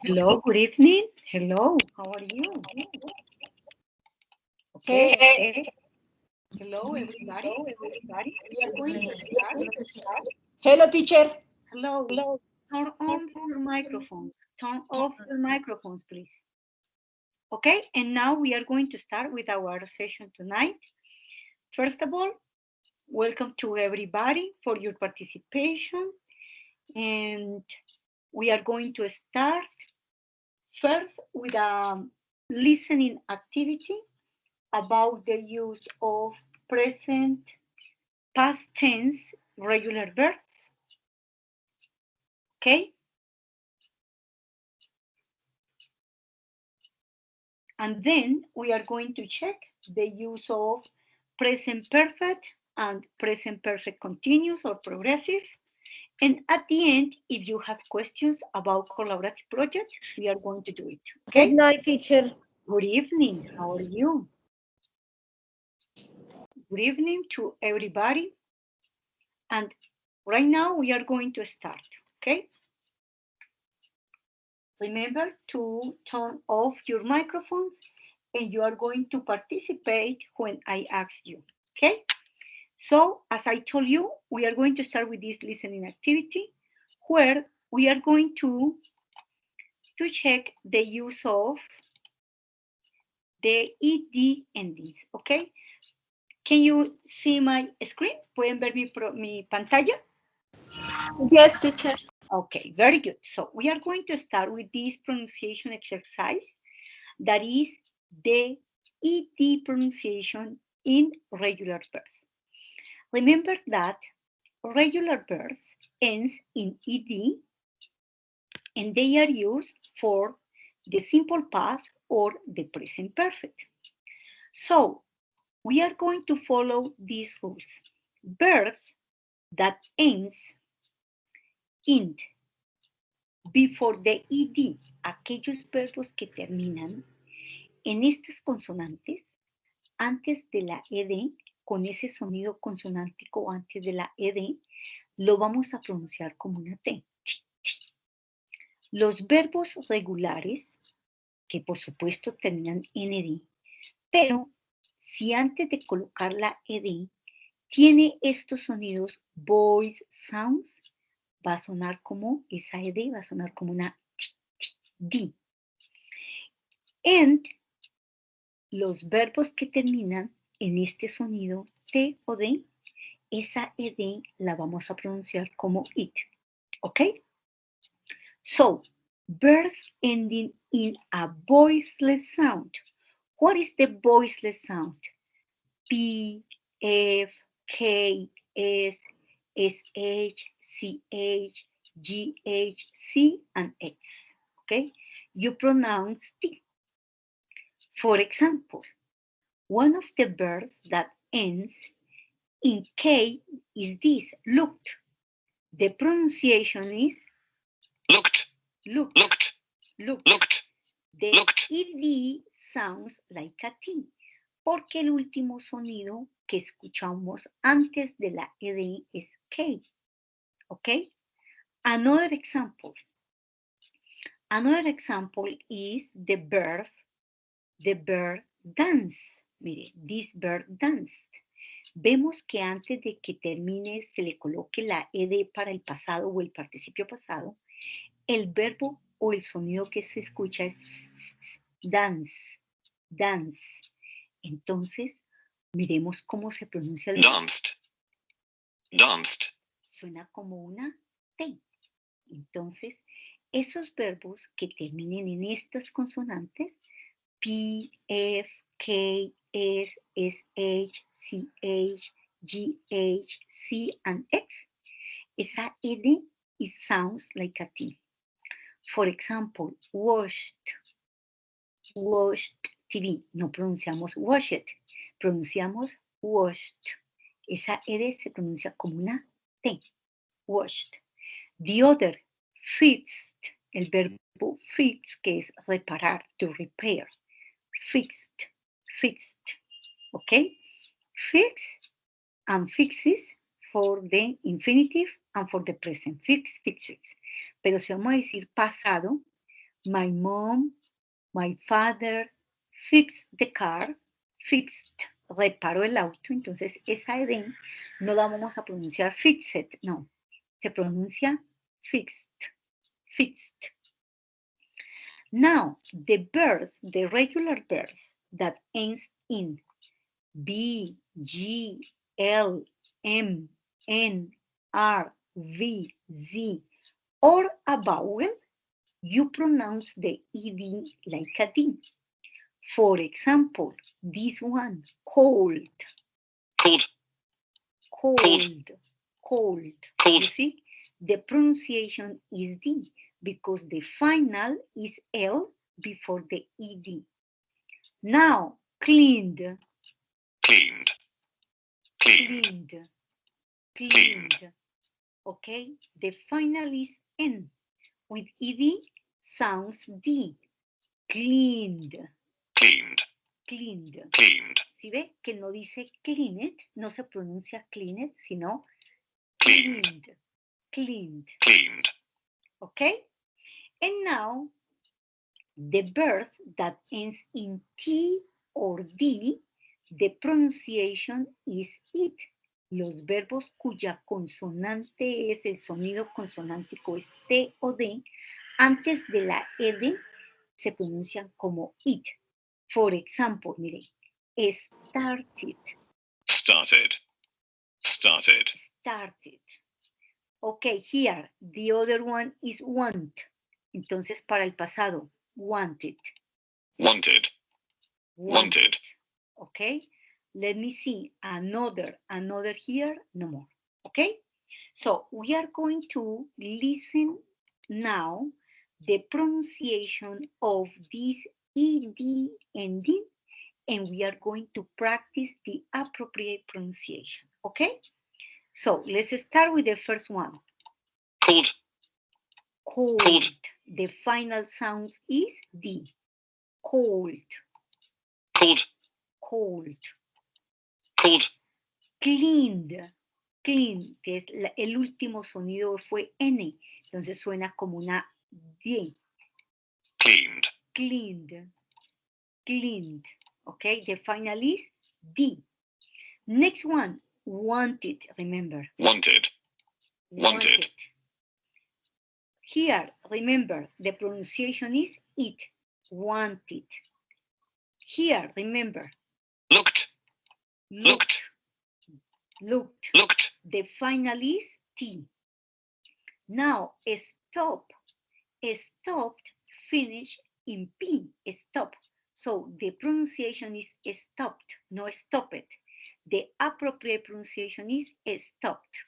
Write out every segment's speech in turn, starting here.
Hello, good evening. Hello, how are you? Okay. Hello, everybody. We are going to start. Hello, teacher. Hello. Turn on your microphones. Turn off your microphones, please. Okay, and now we are going to start with our session tonight. First of all, welcome to everybody for your participation. And we are going to start first with a listening activity about the use of present, past tense, regular verbs. Okay? And then we are going to check the use of present perfect and present perfect continuous or progressive. And at the end, if you have questions about collaborative project, we are going to do it. Okay? Good night, teacher. Good evening. How are you? Good evening to everybody. And right now we are going to start. Okay? Remember to turn off your microphones and you are going to participate when I ask you. Okay? So, as I told you, we are going to start with this listening activity where we are going to check the use of the ed endings. Okay? Can you see my screen? ¿Pueden ver mi pantalla? Yes, teacher. Okay, very good. So we are going to start with this pronunciation exercise that is the ed pronunciation in regular verbs. Remember that regular verbs ends in ed and they are used for the simple past or the present perfect. So we are going to follow these rules. Verbs that ends in before the ed, aquellos verbos que terminan en estas consonantes antes de la ed, con ese sonido consonántico antes de la ed, lo vamos a pronunciar como una T. Los verbos regulares, que por supuesto terminan en ed, pero si antes de colocar la ed tiene estos sonidos voice sounds, va a sonar como esa ed, va a sonar como una d. And los verbos que terminan en este sonido T o D, esa ed la vamos a pronunciar como it. Okay? So, verbs ending in a voiceless sound. What is the voiceless sound? P, F, K, S, SH, CH, GH, C, and X. Okay? You pronounce T. For example, one of the verbs that ends in K is this, looked. The pronunciation is Looked. looked. Looked. Looked. Looked. The Looked. ed sounds like a T, porque el último sonido que escuchamos antes de la ed es K. Okay? Another example is the verb dance. Mire, this verb danced. Vemos que antes de que termine se le coloque la ed para el pasado o el participio pasado, el verbo o el sonido que se escucha es dance, dance. Entonces, miremos cómo se pronuncia el verbo. Danced. Danced. Suena como una T. Entonces, esos verbos que terminen en estas consonantes, P, F, K, S, SH, CH, GH, C, and X, esa ed, it sounds like a T. For example, washed, washed TV. No pronunciamos washed, pronunciamos washed. Esa ed se pronuncia como una T, washed. The other, fixed, el verbo fix, que es reparar, to repair. Fixed, fixed, okay? Fix and fixes for the infinitive and for the present. Fix, fixes. Pero si vamos a decir pasado, My mom, my father fixed the car. Fixed, reparó el auto. Entonces, esa ed no la vamos a pronunciar fixed, no. Se pronuncia fixed. Fixed. Now, the verbs, the regular verbs that ends in B, G, L, M, N, R, V, Z, or a vowel, you pronounce the ed like a d. For example, this one, cold, Cold. cold, cold. Cold. You see, the pronunciation is d because the final is L before the ed. Now, cleaned, Cleaned. Cleaned. cleaned, cleaned. Okay, the final is N. With ed sounds D. Cleaned, Cleaned. cleaned. Cleaned. ¿Sí ve? Que no dice cleaned, no se pronuncia cleaned, sino Cleaned. cleaned, cleaned. Cleaned. Okay? And now, the verb that ends in T or D, the pronunciation is it. Los verbos cuya consonante es, el sonido consonántico es T o D, antes de la ed se pronuncian como it. For example, mire, started, Started. Started. started. Okay, here, the other one is want. Entonces, para el pasado, wanted, Wanted. Wanted. Okay, let me see, another here, no more. Okay, so we are going to listen now the pronunciation of this ed ending, and we are going to practice the appropriate pronunciation. Okay, so let's start with the first one. Cold. Cold. Cold. The final sound is D. Cold, Cold. cold. Cold. Cleaned, clean, que es el último sonido fue N, entonces suena como una D. Cleaned. Cleaned, cleaned. Okay, the final is D. Next one, wanted, remember. Wanted. Wanted. Here, remember, the pronunciation is it, wanted. Here, remember. Looked. Looked. Looked. Looked. The final is T. Now, stop. Stopped, finish in P, stop. So the pronunciation is stopped, no stopped. The appropriate pronunciation is stopped.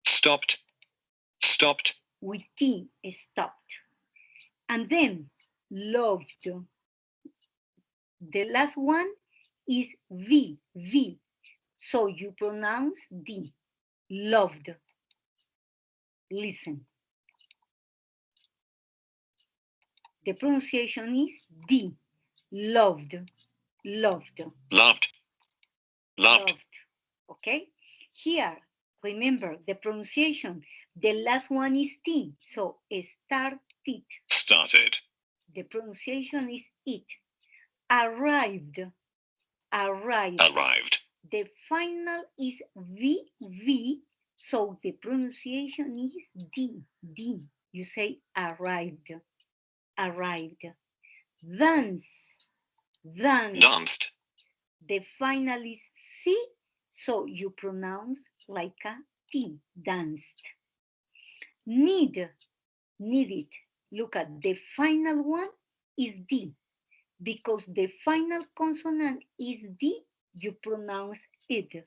Stopped. Stopped. With T, stopped. And then loved. The last one is V, V. So you pronounce D, loved. Listen. The pronunciation is D, loved, loved. Loved. Loved. Okay? Here, remember the pronunciation. The last one is T, so started. Started. The pronunciation is it. Arrived, arrived. Arrived. The final is V, V, so the pronunciation is D, D. You say arrived, arrived. Dance, dance. Danced. The final is C, so you pronounce like a T, danced. Need, needed. Look at the final one is D. Because the final consonant is D, you pronounce it.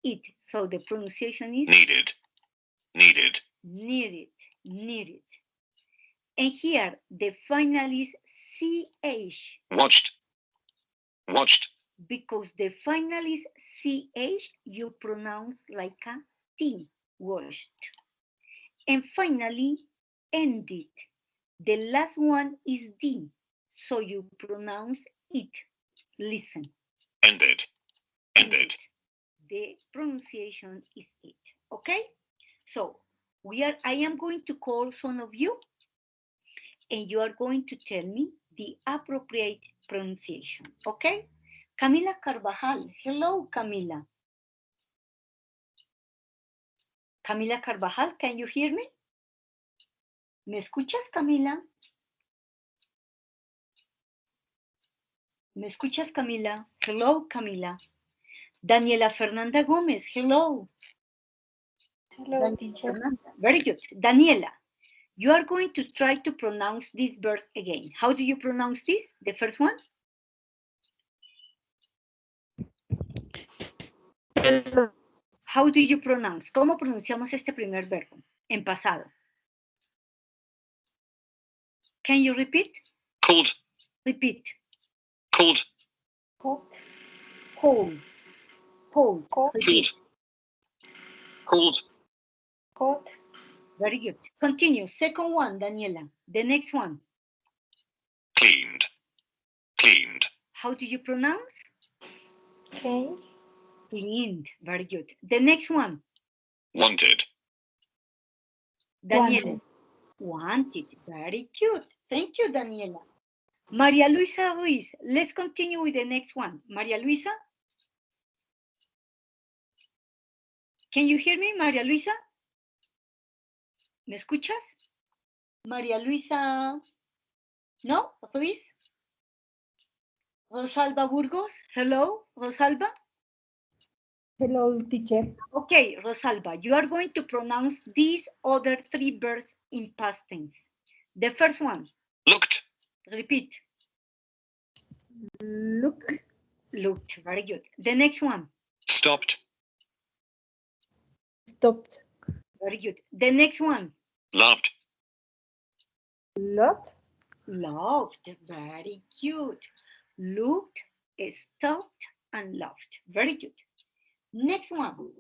It. So the pronunciation is Needed. Needed. needed, needed. And here the final is CH. Watched. Watched. Because the final is CH, you pronounce like a T, washed. And finally, ended. The last one is D, so you pronounce it. Listen. Ended. Ended. The pronunciation is it. Okay? So I am going to call some of you, and you are going to tell me the appropriate pronunciation, okay? Camila Carvajal. Hello, Camila. Camila Carvajal, can you hear me? ¿Me escuchas, Camila? ¿Me escuchas, Camila? Hello, Camila. Daniela Fernanda Gómez. Hello. Hello, Daniela teacher. Fernanda. Very good. Daniela, you are going to try to pronounce this verb again. How do you pronounce this? The first one? Hello. How do you pronounce? ¿Cómo pronunciamos este primer verbo en pasado? Can you repeat? Called. Repeat. Called. Cold. Cold. Cold. Cold. Repeat. Called. Cold. Very good. Continue. Second one, Daniela. The next one. Cleaned. Cleaned. How do you pronounce? Okay. Cleaned. Very good. The next one. Wanted. Daniela. Wanted. Very good. Thank you, Daniela. Maria Luisa Ruiz. Let's continue with the next one. Maria Luisa. Can you hear me, Maria Luisa? ¿Me escuchas? Maria Luisa. No, Ruiz. Rosalba Burgos. Hello, Rosalba. Hello, teacher. Okay, Rosalba, you are going to pronounce these other three verbs in past tense. The first one. Looked. Repeat. Look. Looked. Very good. The next one. Stopped. Stopped. Very good. The next one. Laughed. Loved. Loved. Very good. Looked, stopped, and loved. Very good. Next one.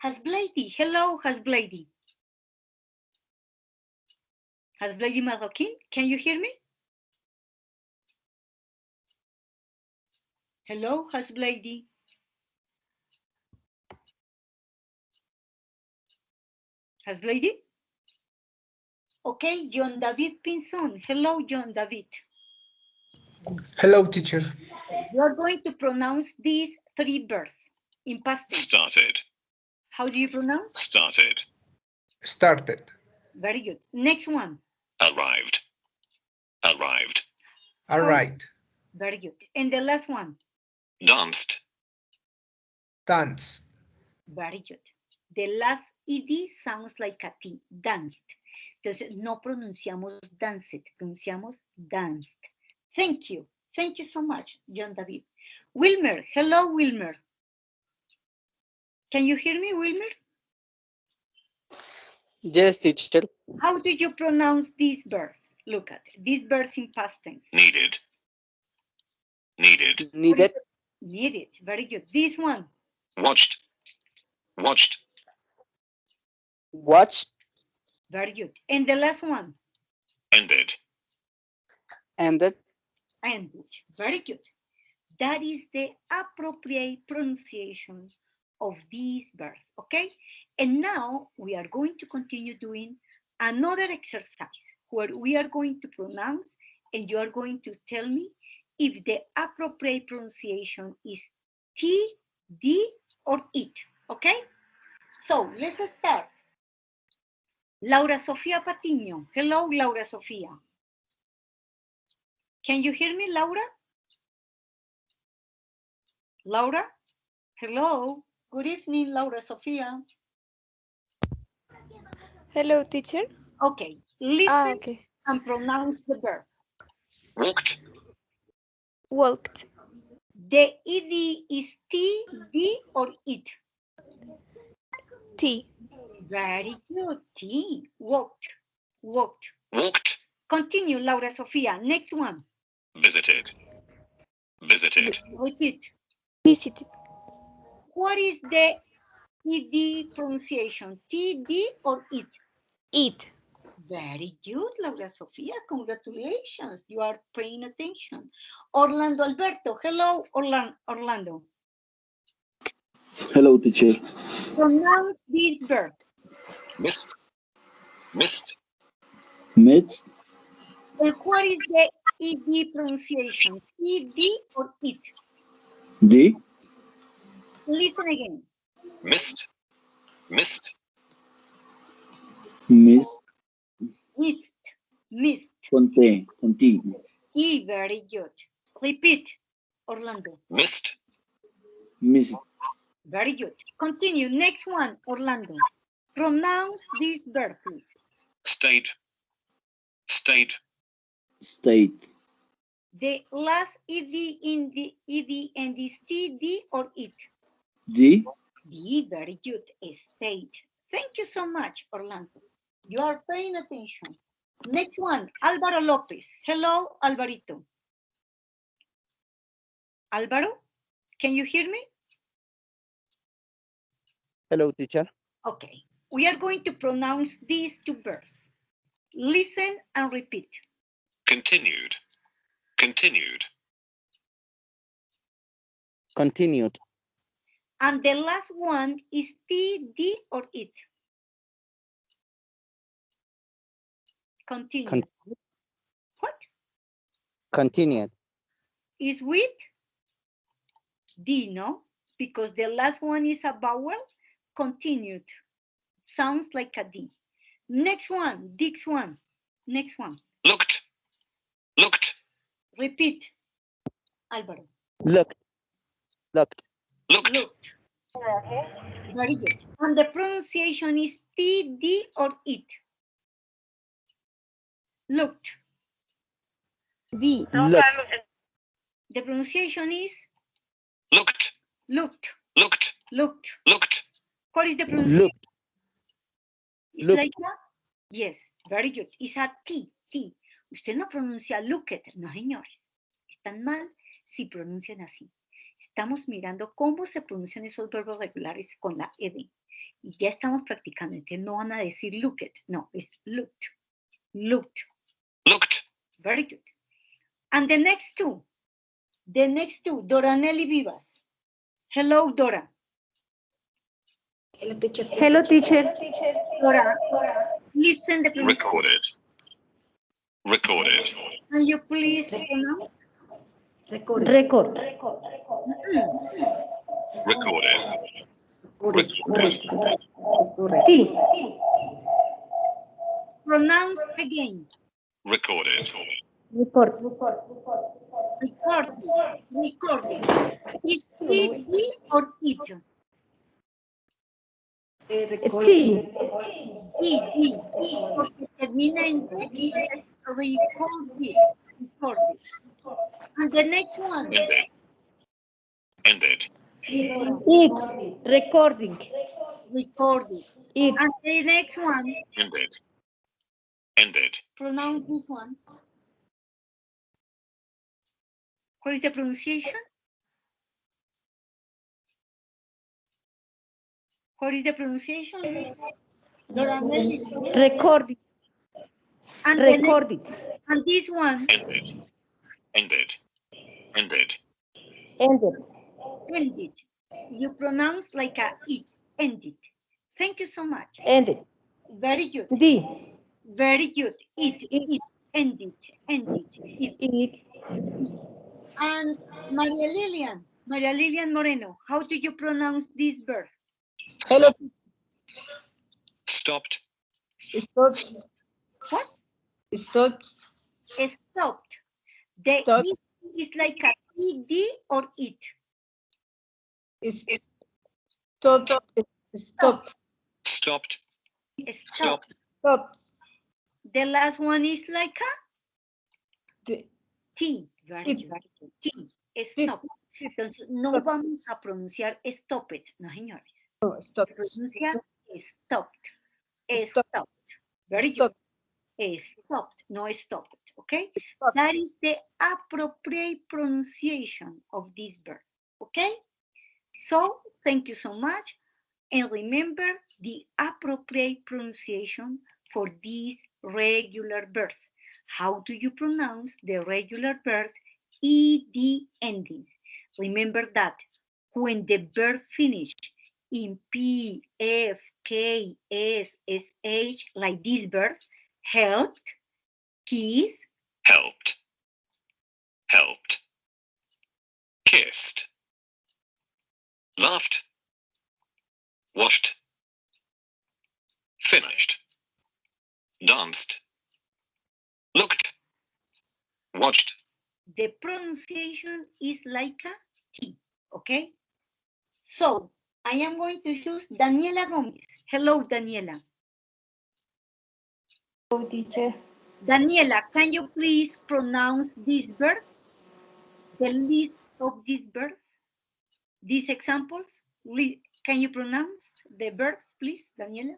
Hasblady. Hello, Hasblady. Hasblady Marroquin, can you hear me? Hello, Hasblady. Hasblady? Okay, John David Pinzon. Hello, John David. Hello, teacher. You are going to pronounce these three verbs in past tense. Started. How do you pronounce? Started. Started. Very good. Next one. Arrived. Arrived. All right. Very good. And the last one. Danced. Dance. Very good. The last ed sounds like a T, danced. Entonces, no pronunciamos danced, pronunciamos danced. Thank you. Thank you so much, John David. Wilmer. Hello, Wilmer. Can you hear me, Wilmer? Yes, teacher. How do you pronounce these verbs? Look at these verbs in past tense. Needed. Needed. Needed. Needed. Very good. This one. Watched. Watched. Watched. Very good. And the last one. Ended. Ended. Ended. Very good. That is the appropriate pronunciation of these verbs, okay? And now we are going to continue doing another exercise where we are going to pronounce and you are going to tell me if the appropriate pronunciation is T, D, or it, okay? So let's start. Laura Sofia Patiño. Hello, Laura Sofia. Can you hear me, Laura? Laura? Hello. Good evening, Laura Sofia. Hello, teacher. Okay, listen Okay. and pronounce the verb. Walked. Walked. The ed is T, D, or it? T. Very good. T. Walked. Walked. Walked. Continue, Laura Sofia. Next one. Visited. Visited. Repeat. Visited. What is the ed pronunciation? T, D, or it? It. Very good, Laura Sofia. Congratulations. You are paying attention. Orlando Alberto. Hello, Orlando. Hello, teacher. Pronounce this verb. Missed. Missed. Missed. What is the ED pronunciation? ED or it? D. Listen again. Mist. Mist. Mist. Mist. Mist. Con T. Con T. E, very good. Repeat, Orlando. Mist. Mist. Very good. Continue. Next one, Orlando. Pronounce this verb, please. State. State. State. The last ed in the ed and is td or it? D. D, very good. State. Thank you so much, Orlando. You are paying attention. Next one, Álvaro López. Hello, Alvarito. Álvaro, can you hear me? Hello, teacher. Okay. We are going to pronounce these two verbs. Listen and repeat. Continued. Continued. Continued. And the last one is td or it? Continue. What? Continued. Is with D, no? Because the last one is a vowel. Continued. Sounds like a D. Next one, this one. Next one. Looked. Looked. Repeat, Álvaro. Looked. Looked. Looked. Looked. Very good. And the pronunciation is TD or it? Looked. D. Looked. The pronunciation is Looked. looked. Looked. Looked. Looked. What is the pronunciation? Looked. It's Looked. like that? Yes, very good. It's a T, T. Usted no pronuncia looked, no señores. Están mal si pronuncian así. Estamos mirando cómo se pronuncian esos verbos regulares con la ed. Y ya estamos practicando. Entonces no van a decir looked, no, es looked. Looked. Looked. Very good. And the next two, Dora Nelly Vivas. Hello, Dora. Hello, teacher. Dora, listen the pronunciation. Recorded. Recorded. Can you please pronounce? Record. Recorded. T. Pronounce again. Recorded. Record. Recording. Is it D or it? T. D. Porque termina en D, es recorded. Recorded. And the next one. Ended. Ended. It. Recording. Recorded. It. And the next one. Ended. Ended. Pronounce this one. What is the pronunciation? What is the pronunciation, Luis? Dora Nelly. Recording. And Recorded. and this one. Ended. Ended. Ended. Ended. Ended. You pronounce like a it. Ended. Thank you so much. Ended. Very good. D. Very good. It. Ended. It. It. And Maria Lilian Moreno, how do you pronounce this verb? Hello. Stopped. Stopped. What? Stopped. Stopped. The Stop. it is like a ed or it. Stopped. Stopped. Stopped. Stopped. Stopped. The last one is like a The- T. Very It. good. T. Stop. Entonces, no Stop. vamos a pronunciar stop it, no señores. No, stopped. Pronuncia stopped. Stop. Stopped. Very Stop. good. Stopped, no stopped, okay? Stopped. That is the appropriate pronunciation of these verbs, okay? So, thank you so much. And remember the appropriate pronunciation for these regular verbs. How do you pronounce the regular verbs ed endings? Remember that when the verb finish in P, F, K, S, SH, like these verbs, helped, kiss, kissed, laughed, washed, finished, danced, looked, watched. The pronunciation is like a T, okay? So I am going to choose Daniela Gomez. Hello, Daniela. Hello, teacher. Daniela, can you please pronounce these verbs? The list of these verbs? These examples? Can you pronounce the verbs, please, Daniela?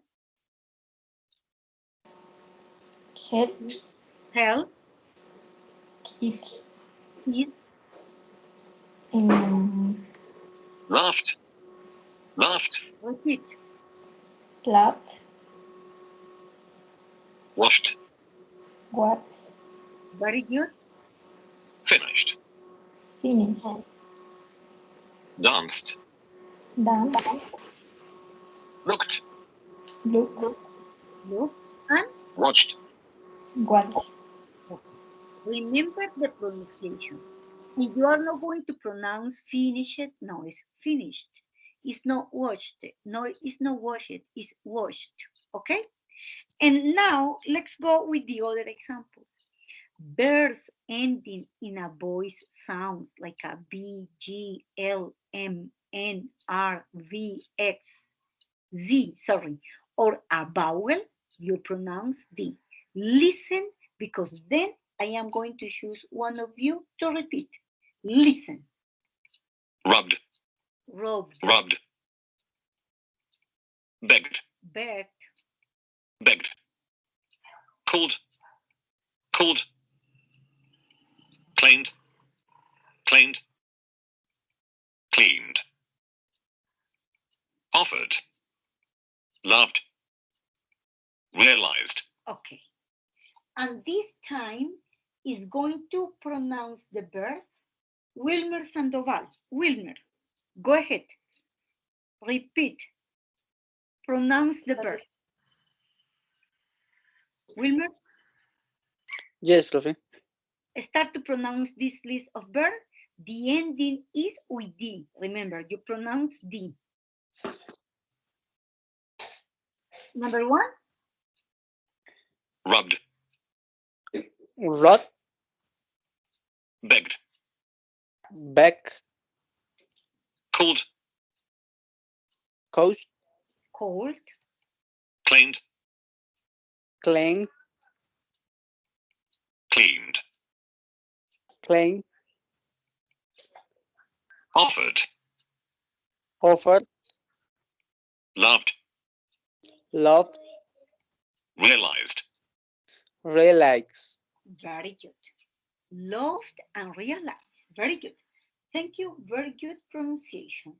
Help, Help, keep, kiss, Laughed, laughed, repeat. clapped, washed, what, Very good. finished, finished, danced, done, looked, look, Looked and watched. what. okay. Remember the pronunciation. If you are not going to pronounce finished, no, it's finished. It's not washed. No, it's not washed. It's washed. Okay? And now let's go with the other examples. Verbs ending in a voice sounds like a B, G, L, M, N, R, V, X, Z, sorry, or a vowel, you pronounce D. Listen, because then I am going to choose one of you to repeat. Listen. Rubbed, Rubbed, rubbed, begged, begged, begged, called, called, claimed, claimed, cleaned, offered, loved, realized, okay. And this time is going to pronounce the verbs Wilmer Sandoval. Wilmer, go ahead. Repeat. Pronounce the verbs. Wilmer, Yes, Profe. start to pronounce this list of verbs. The ending is with D. Remember, you pronounce D. Number one, rubbed, Rod, begged, back, called, coach, cold, claimed, claim, cleaned, claim, offered, offered, loved, loved, realized, realize. very good. Loved and realized, very good. Thank you, very good pronunciation.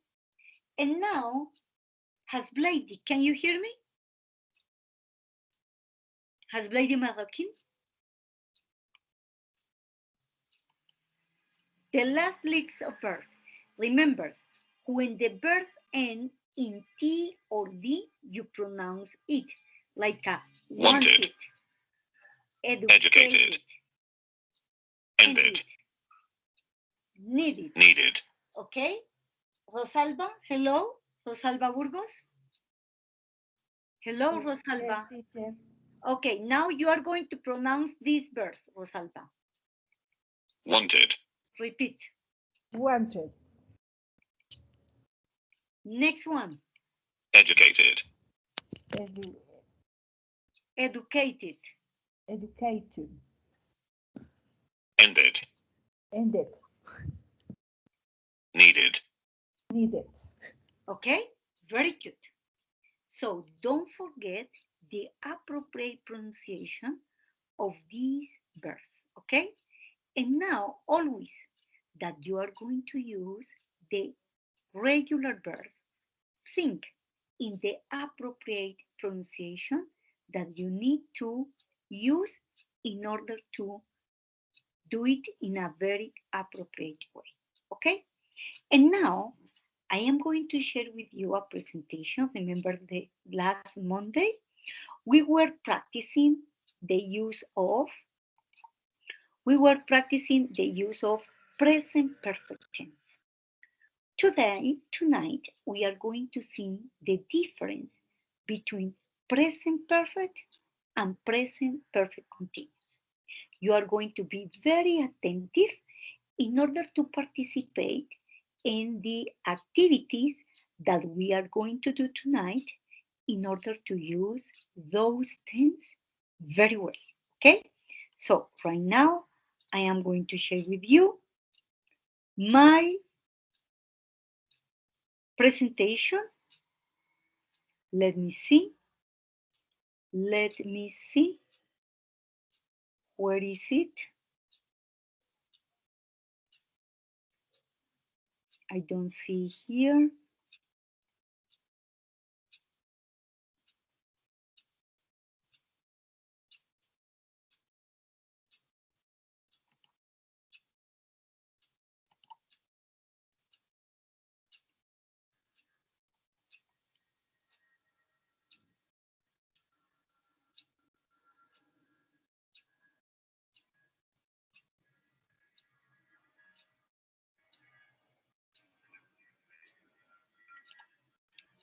And now, Hasblady, can you hear me? Hasblady Marokin? The last list of verbs. Remember, when the verbs end in T or D, you pronounce it like a wanted, educated, ended, needed. needed, Okay? Rosalba, hello? Rosalba Burgos? Hello, Rosalba. Yes, teacher. Okay, now you are going to pronounce these verbs, Rosalba. wanted, Repeat. Wanted, Next one. educated, Educated. educated, ended, ended, needed, needed. Okay? Very good. So don't forget the appropriate pronunciation of these verbs, okay? And now, always that you are going to use the regular verbs, think in the appropriate pronunciation that you need to use in order to do it in a very appropriate way, okay? And now I am going to share with you a presentation. Remember the last Monday, we were practicing the use of present perfect tense. Tonight, we are going to see the difference between present perfect and present perfect continuous. You are going to be very attentive in order to participate in the activities that we are going to do tonight in order to use those things very well, okay? So right now, I am going to share with you my presentation. Let me see. Where is it? I don't see here.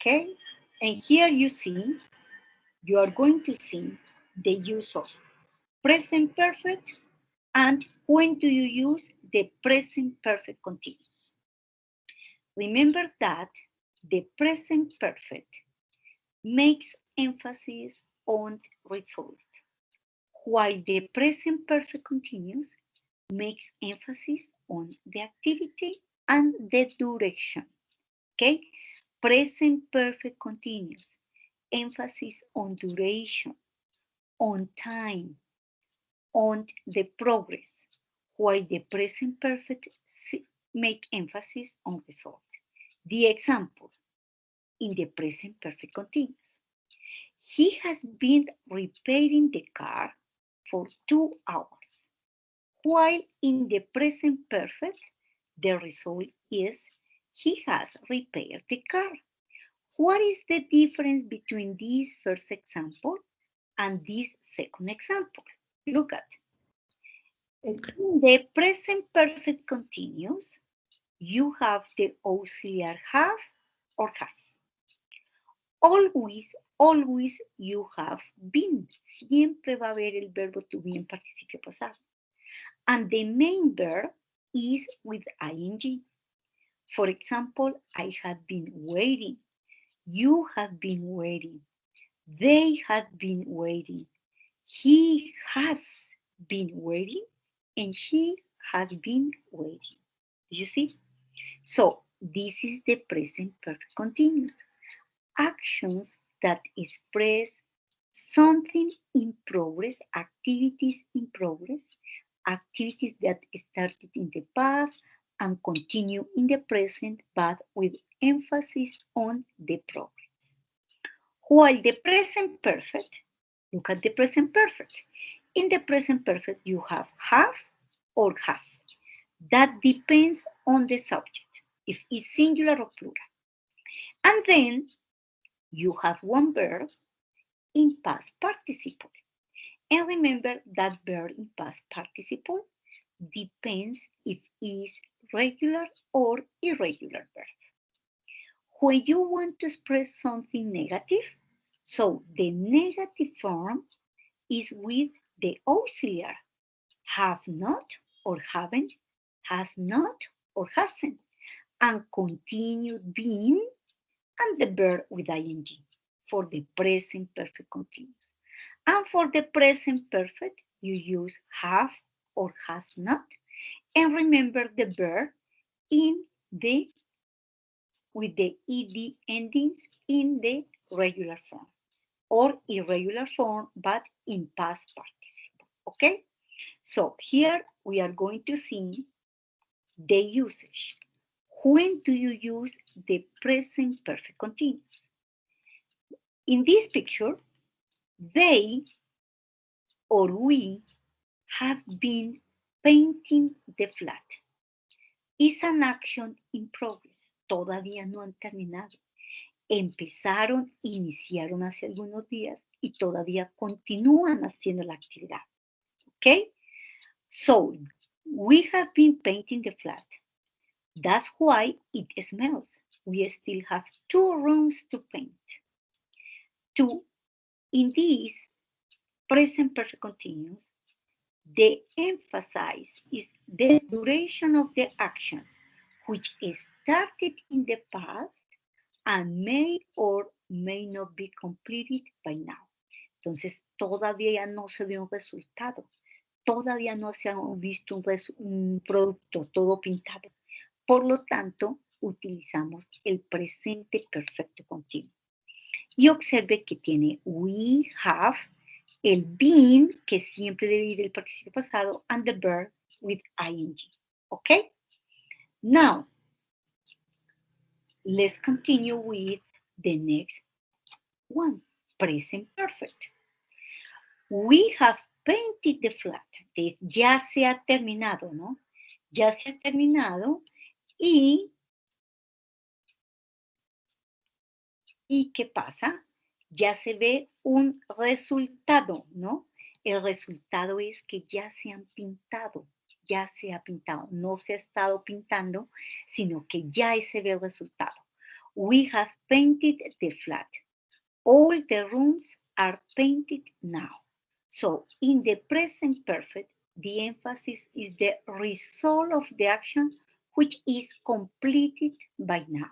Okay, and here you are going to see the use of present perfect and when do you use the present perfect continuous. Remember that the present perfect makes emphasis on result, while the present perfect continuous makes emphasis on the activity and the duration. Okay, present perfect continuous, emphasis on duration, on time, on the progress, while the present perfect make emphasis on result. The example in the present perfect continuous. He has been repairing the car for 2 hours, while in the present perfect, the result is he has repaired the car. What is the difference between this first example and this second example? Look at. In the present perfect continuous, you have the auxiliary have or has. Always you have been. Siempre va a haber el verbo to be en participio pasado. And the main verb is with ing. For example, I have been waiting. You have been waiting. They have been waiting. He has been waiting and she has been waiting. You see? So this is the present perfect continuous. Actions that express something in progress, activities in progress, activities that started in the past and continue in the present, but with emphasis on the progress. While the present perfect, look at the present perfect. In the present perfect, you have or has. That depends on the subject, if it's singular or plural. And then you have one verb in past participle. And remember that verb in past participle depends if it's regular or irregular verb. When you want to express something negative, so the negative form is with the auxiliary, have not or haven't, has not or hasn't, and continued being, and the verb with ing for the present perfect continuous. And for the present perfect, you use have or has not, and remember the verb with the ed endings in the regular form or irregular form, but in past participle. Okay? So here we are going to see the usage. When do you use the present perfect continuous? In this picture, they or we have been painting the flat. It's an action in progress. Todavía no han terminado. Iniciaron hace algunos días y todavía continúan haciendo la actividad. Okay? So, we have been painting the flat. That's why it smells. We still have 2 rooms to paint. 2. In this present perfect continuous, the emphasis is the duration of the action, which started in the past and may or may not be completed by now. Entonces, todavía no se ve un resultado. Todavía no se ha visto un producto todo pintado. Por lo tanto, utilizamos el presente perfecto continuo. Y observe que tiene we have, el been, que siempre debe ir el participio pasado, and the verb with ing. Okay? Now, let's continue with the next one, present perfect. We have painted the flat. Ya se ha terminado, ¿no? Ya se ha terminado y ¿qué pasa? Ya se ve un resultado, ¿no? El resultado es que ya se han pintado, ya se ha pintado. No se ha estado pintando, sino que ya se ve el resultado. We have painted the flat. All the rooms are painted now. So, in the present perfect, the emphasis is the result of the action which is completed by now.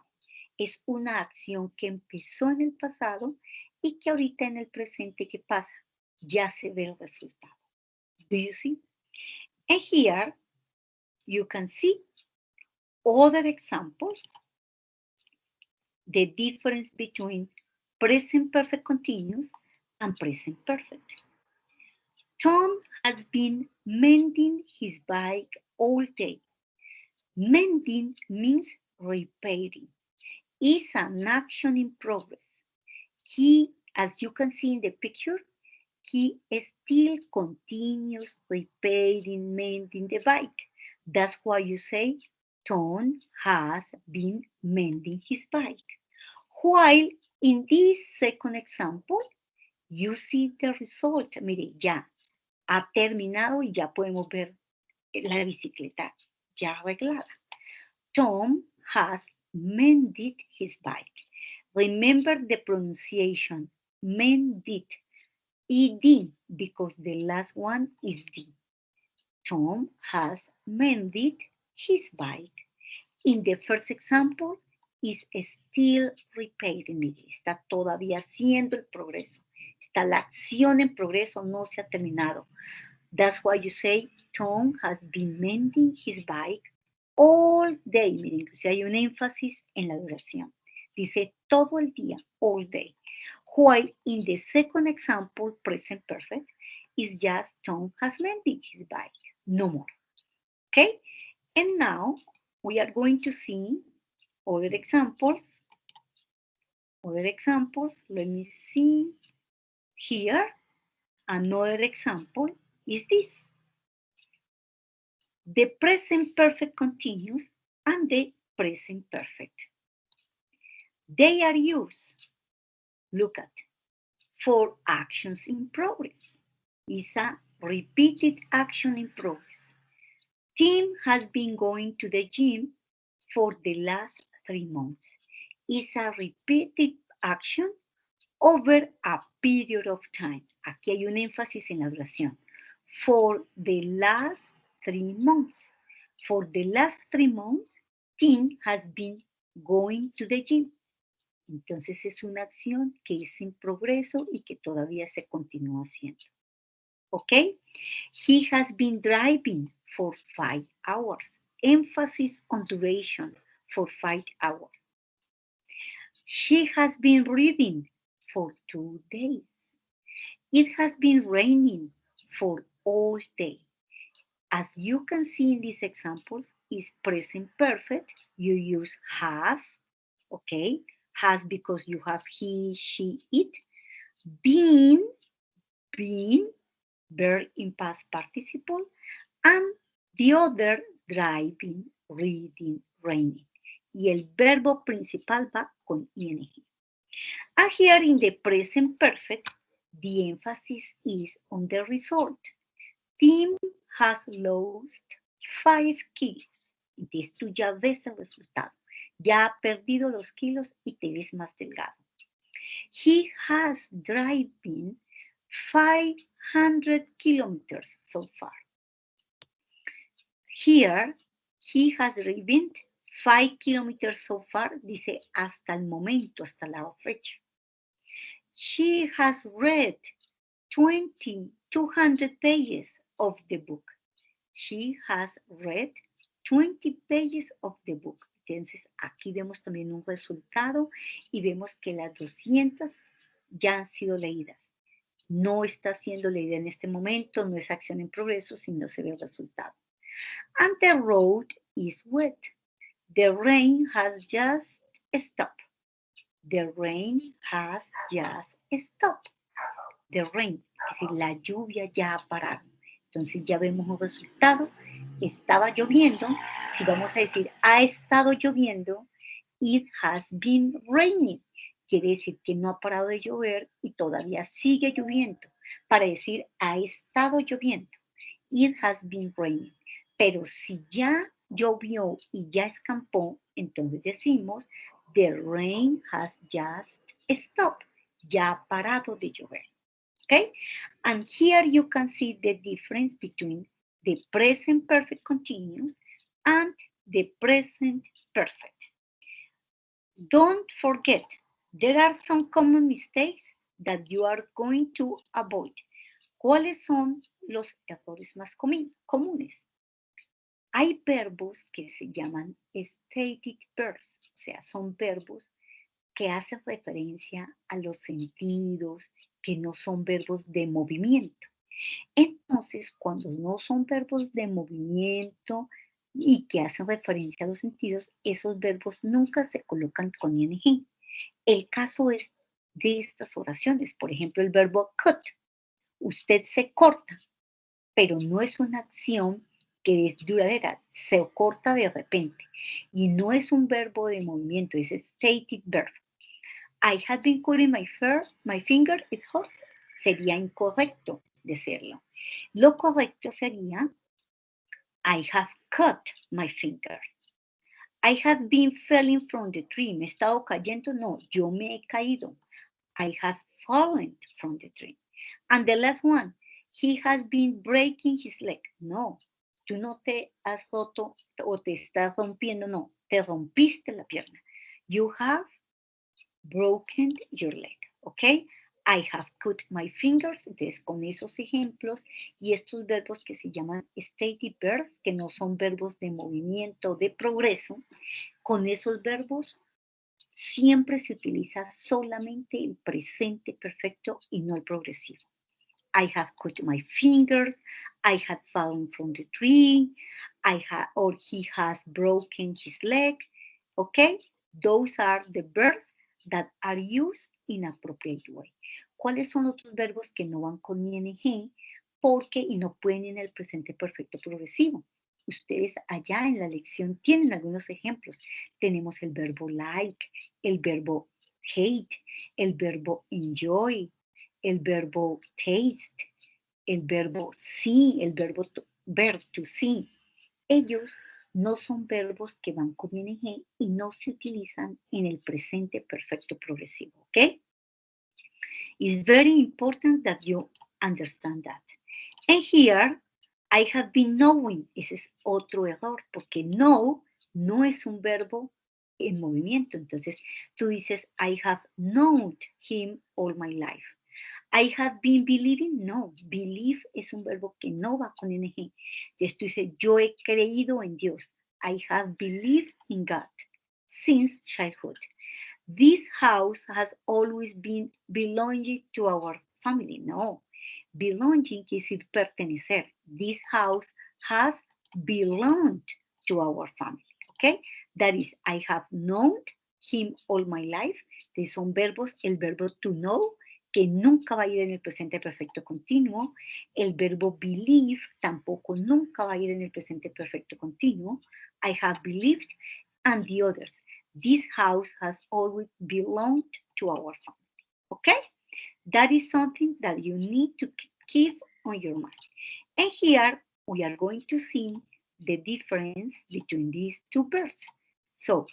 Es una acción que empezó en el pasado y que ahorita en el presente, ¿qué pasa? Ya se ve el resultado. Do you see? And here, you can see other examples, the difference between present perfect continuous and present perfect. Tom has been mending his bike all day. Mending means repairing. Is an action in progress. He, as you can see in the picture, he still continues repairing, mending the bike. That's why you say Tom has been mending his bike. While in this second example, you see the result. Mire, ya ha terminado y ya podemos ver la bicicleta ya arreglada. Tom has mended his bike. Remember the pronunciation, mended, ed, because the last one is d. Tom has mended his bike. In the first example, is still repairing. Mire, está todavía haciendo el progreso. Está la acción en progreso, no se ha terminado. That's why you say, Tom has been mending his bike all day. Miren, entonces hay un énfasis en la duración. Dice todo el día, all day. While in the second example, present perfect, is just Tom has mended his bike. No more. Okay? And now we are going to see other examples. Other examples. Let me see. Here, another example is this. The present perfect continuous and the present perfect. They are used, look at, for actions in progress. It's a repeated action in progress. Tim has been going to the gym for the last 3 months. It's a repeated action over a period of time. Aquí hay un énfasis en la duración. For the last 3 months. For the last 3 months, Tim has been going to the gym. Entonces es una acción que es en progreso y que todavía se continúa haciendo. ¿Ok? He has been driving for 5 hours. Emphasis on duration for 5 hours. She has been reading for 2 days. It has been raining for all day. As you can see in these examples, is present perfect. You use has, okay? Has because you have he, she, it. Been, verb in past participle. And the other, driving, reading, raining. Y el verbo principal va con ing. And here in the present perfect, the emphasis is on the result. Tim has lost 5 kilos. Entonces tú ya ves el resultado. Ya ha perdido los kilos y te ves más delgado. He has driven 500 kilometers so far. Here, he has driven 5 kilometers so far, dice hasta el momento, hasta la fecha. She has read 200 pages of the book. She has read 20 pages of the book. Entonces, aquí vemos también un resultado y vemos que las 200 ya han sido leídas. No está siendo leída en este momento, no es acción en progreso, sino se ve el resultado. And the road is wet. The rain has just stopped. The rain has just stopped. The rain, es decir, la lluvia ya ha parado. Entonces ya vemos un resultado. Estaba lloviendo. Si vamos a decir ha estado lloviendo, it has been raining. Quiere decir que no ha parado de llover y todavía sigue lloviendo. Para decir ha estado lloviendo, it has been raining. Pero si ya llovió y ya escampó, entonces decimos the rain has just stopped. Ya ha parado de llover. Okay? And here you can see the difference between the present perfect continuous and the present perfect. Don't forget, there are some common mistakes that you are going to avoid. ¿Cuáles son los errores más comunes? Hay verbos que se llaman static verbs, o sea, son verbos que hacen referencia a los sentidos, que no son verbos de movimiento. Entonces, cuando no son verbos de movimiento y que hacen referencia a los sentidos, esos verbos nunca se colocan con ing. El caso es de estas oraciones, por ejemplo, el verbo cut. Usted se corta, pero no es una acción que es duradera, se corta de repente. Y no es un verbo de movimiento, es static verb. I have been cutting my finger, it hurts. Sería incorrecto decirlo. Lo correcto sería I have cut my finger. I have been falling from the tree. ¿Me he estado cayendo? No, yo me he caído. I have fallen from the tree. And the last one, he has been breaking his leg. No, tú no te has roto o te estás rompiendo, no, te rompiste la pierna. You have broken your leg, ¿ok? I have cut my fingers. Entonces, con esos ejemplos y estos verbos que se llaman static verbs, que no son verbos de movimiento, de progreso, con esos verbos siempre se utiliza solamente el presente perfecto y no el progresivo. I have cut my fingers. I have fallen from the tree. Or he has broken his leg. Okay? Those are the verbs that are used in appropriate way. ¿Cuáles son otros verbos que no van con ing y no pueden en el presente perfecto progresivo? Ustedes allá en la lección tienen algunos ejemplos. Tenemos el verbo like, el verbo hate, el verbo enjoy, el verbo taste, el verbo see, el verbo to see. Ellos no son verbos que van con ing y no se utilizan en el presente perfecto progresivo, ¿ok? It's very important that you understand that. And here, I have been knowing. Ese es otro error, porque know no es un verbo en movimiento. Entonces, tú dices, I have known him all my life. I have been believing. No, believe es un verbo que no va con ing. Entonces, tú dices, yo he creído en Dios. I have believed in God since childhood. This house has always been belonging to our family. No, belonging quiere decir pertenecer. This house has belonged to our family. Okay? That is, I have known him all my life. Son verbos, el verbo to know, que nunca va a ir en el presente perfecto continuo. El verbo believe tampoco nunca va a ir en el presente perfecto continuo. I have believed, and the others. This house has always belonged to our family. Okay? That is something that you need to keep on your mind. And here we are going to see the difference between these two verbs. So,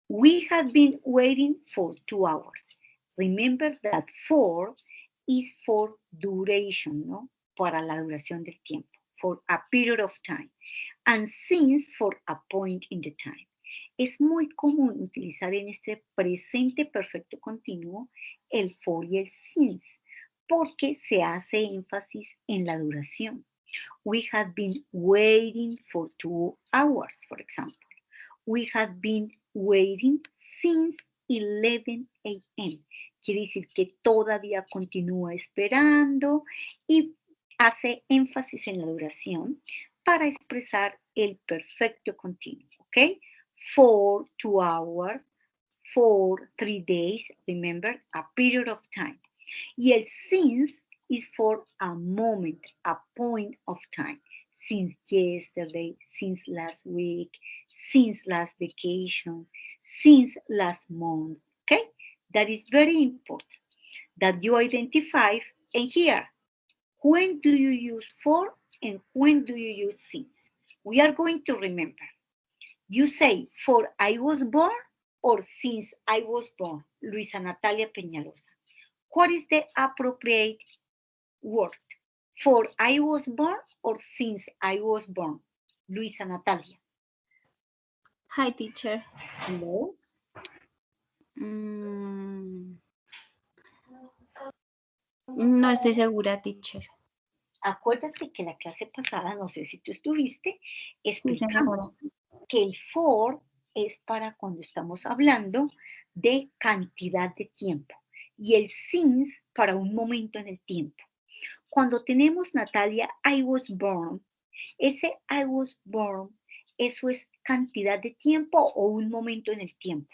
we have been waiting for 2 hours. Remember that for is for duration, ¿no? Para la duración del tiempo, for a period of time. And since for a point in the time. Es muy común utilizar en este presente perfecto continuo el for y el since, porque se hace énfasis en la duración. We have been waiting for 2 hours, for example. We have been waiting since 11 a.m. Quiere decir que todavía continúa esperando y hace énfasis en la duración para expresar el perfecto continuo, ¿ok? For 2 hours, for 3 days, remember, a period of time. Y el since is for a moment, a point of time. Since yesterday, since last week, since last vacation, since last month, okay? That is very important that you identify and here. When do you use for and when do you use since? We are going to remember. You say, for I was born or since I was born, Luisa Natalia Peñalosa. What is the appropriate word? For I was born or since I was born, Luisa Natalia. Hi, teacher. Hello. No estoy segura, teacher. Acuérdate que la clase pasada, no sé si tú estuviste, Sí, explicamos que el for es para cuando estamos hablando de cantidad de tiempo y el since para un momento en el tiempo. Cuando tenemos, Natalia, I was born, ese I was born, ¿eso es cantidad de tiempo o un momento en el tiempo?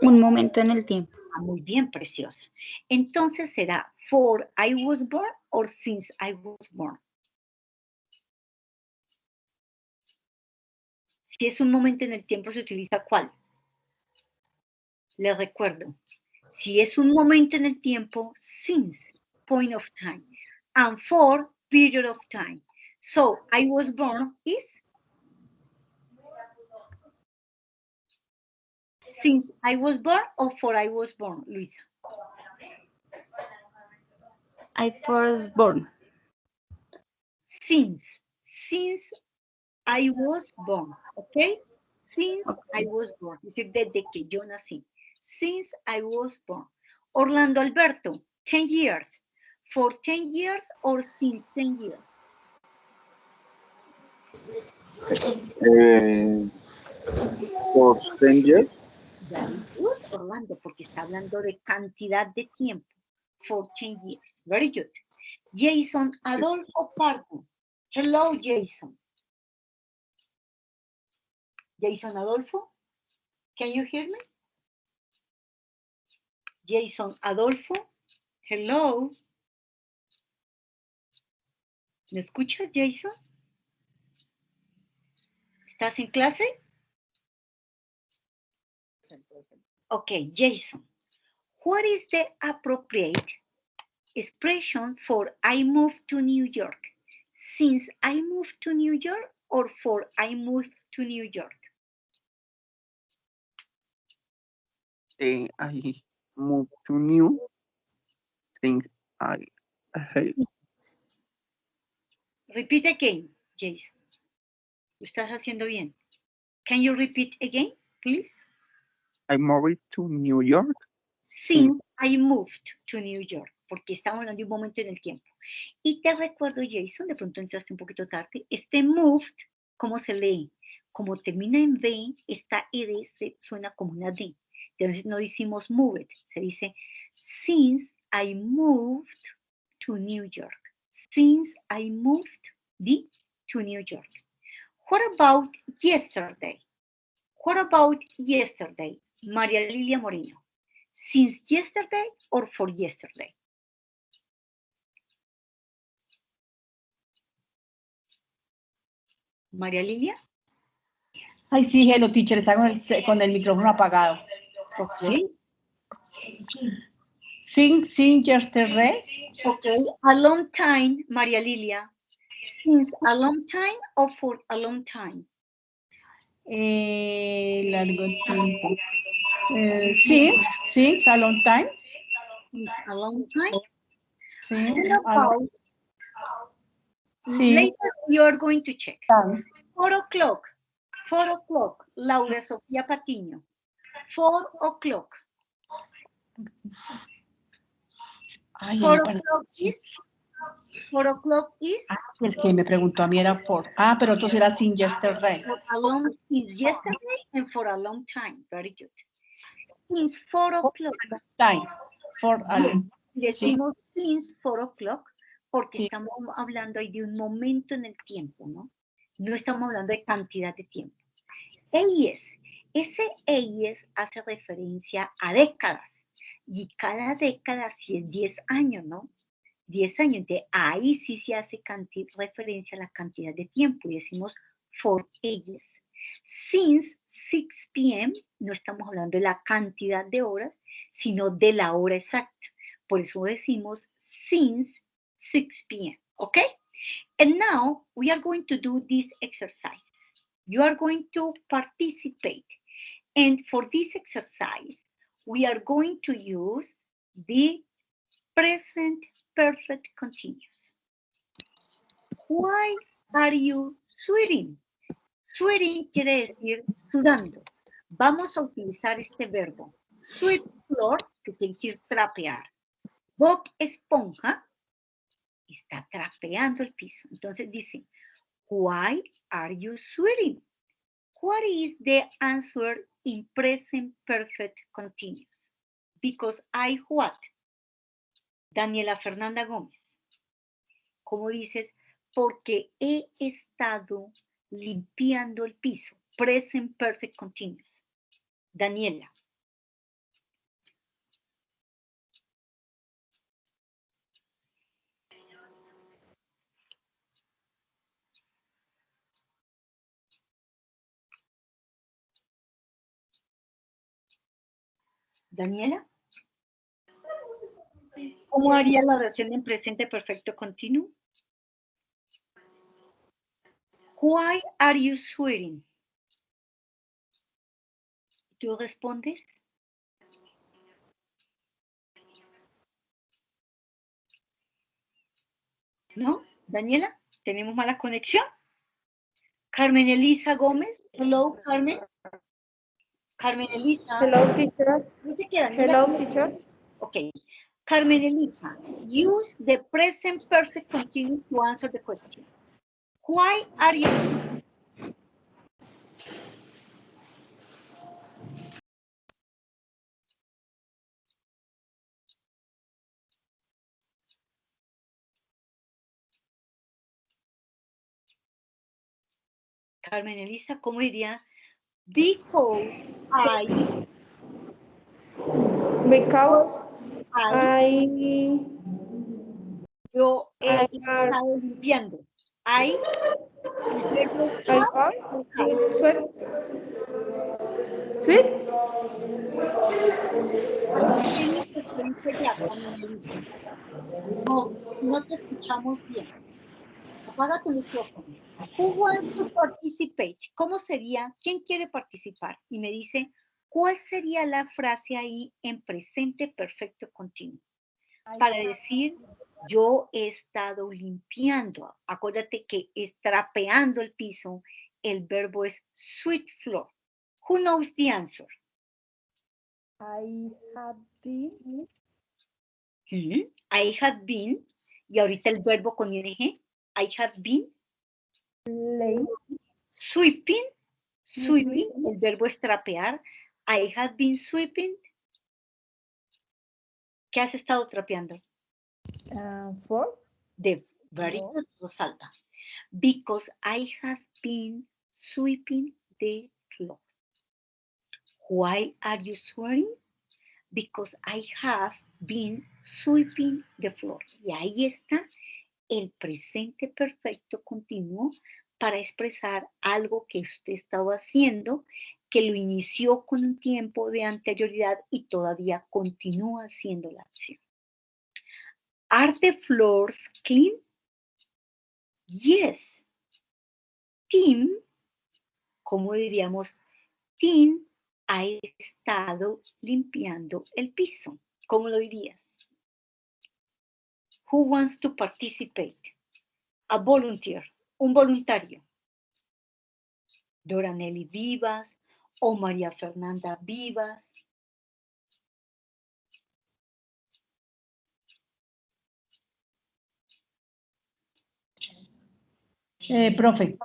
Un momento en el tiempo. Ah, muy bien, preciosa. Entonces será for I was born or since I was born. Si es un momento en el tiempo, ¿se utiliza cuál? Les recuerdo. Si es un momento en el tiempo, since, point of time. And for, period of time. So, I was born is? Since I was born or for I was born, Luisa? I was born. Since I was born, ¿ok? Since I was born, es decir, desde que yo nací. Since I was born. Orlando Alberto, 10 years. For 10 years or since 10 years? For 10 years. Very good, Orlando, porque está hablando de cantidad de tiempo. For 10 years. Very good. Jason Adolfo Pardo. Hello, Jason. Jason Adolfo, can you hear me? Jason Adolfo, hello. ¿Me escuchas, Jason? ¿Estás en clase? Okay, Jason. What is the appropriate expression for I moved to New York? Since I moved to New York or for I moved to New York? I moved to New since I Repeat again, Jason. Lo estás haciendo bien. Can you repeat again, please? I moved to New York. Since I moved to New York, porque estamos hablando de un momento en el tiempo. Y te recuerdo, Jason, de pronto entraste un poquito tarde, este moved, ¿cómo se lee? Como termina en V, esta ed suena como una D. Entonces no decimos moved, se dice since I moved to New York. Since I moved to New York. What about yesterday? What about yesterday? María Lilia Moreno. Since yesterday or for yesterday? María Lilia. Ay, sí, hello, teacher, está con el micrófono apagado. Okay. Since yesterday. Okay, a long time, María Lilia. Since a long time or for a long time? Largo tiempo. Since a long time. Since a long time. Sí. What about later you are going to check. 4 o'clock. 4 o'clock. Laura Sofía Patiño. 4 o'clock. 4 o'clock is. 4 o'clock is. El que me preguntó a mí era for. Pero entonces era sin yesterday. For a long is yesterday and for a long time. Very good. Since 4 o'clock. Time. For a long time. Decimos since 4 o'clock porque estamos hablando ahí de un momento en el tiempo, ¿no? No estamos hablando de cantidad de tiempo. AES. Ese AES hace referencia a décadas. Y cada década sí es 10 años, ¿no? 10 años. Entonces, ahí sí se hace referencia a la cantidad de tiempo. Y decimos for AES. Since 6 p.m. no estamos hablando de la cantidad de horas, sino de la hora exacta. Por eso decimos since 6 p.m. Okay? And now we are going to do this exercise. You are going to participate. And for this exercise, we are going to use the present perfect continuous. Why are you sweating? Sweating quiere decir sudando. Vamos a utilizar este verbo. Sweat floor, que quiere decir trapear. Bob Esponja está trapeando el piso. Entonces dice, why are you sweating? What is the answer in present perfect continuous? Because I what? Daniela Fernanda Gómez. ¿Cómo dices? Porque he estado limpiando el piso. Present perfect continuous. Daniela. Daniela. ¿Cómo haría la oración en presente perfecto continuo? Why are you sweating? ¿Tú respondes? ¿No? Daniela, ¿tenemos mala conexión? Carmen Elisa Gómez. Hello, Carmen. Carmen Elisa. Hello, teacher. ¿No se queda? Hello, teacher. Okay. Carmen Elisa, use the present perfect continuous to answer the question. Why are you? Carmen Elisa, ¿cómo diría? Because I. Because I. Yo he estado limpiando. I. El verbo es Sweat. Sweat. Tiene preferencia ya, Carmen Elisa. No te escuchamos bien. Apaga tu micrófono. Who wants to participate? ¿Cómo sería? ¿Quién quiere participar? Y me dice, ¿cuál sería la frase ahí en presente perfecto continuo? Para decir, yo he estado limpiando. Acuérdate que trapeando el piso, el verbo es sweep floor. Who knows the answer? I have been. I have been. Y ahorita el verbo con ing. I have been. Sweeping. Sweeping. El verbo es trapear. I have been sweeping. ¿Qué has estado trapeando? For. De very good, Rosalba. Because I have been sweeping the floor. Why are you swearing? Because I have been sweeping the floor. Y ahí está el presente perfecto continuo para expresar algo que usted estaba haciendo, que lo inició con un tiempo de anterioridad y todavía continúa haciendo la acción. Are the floors clean? Yes. Tim, ¿cómo diríamos? Tim ha estado limpiando el piso. ¿Cómo lo dirías? Who wants to participate? A volunteer, un voluntario. Dora Nelly Vivas o María Fernanda Vivas. Profe.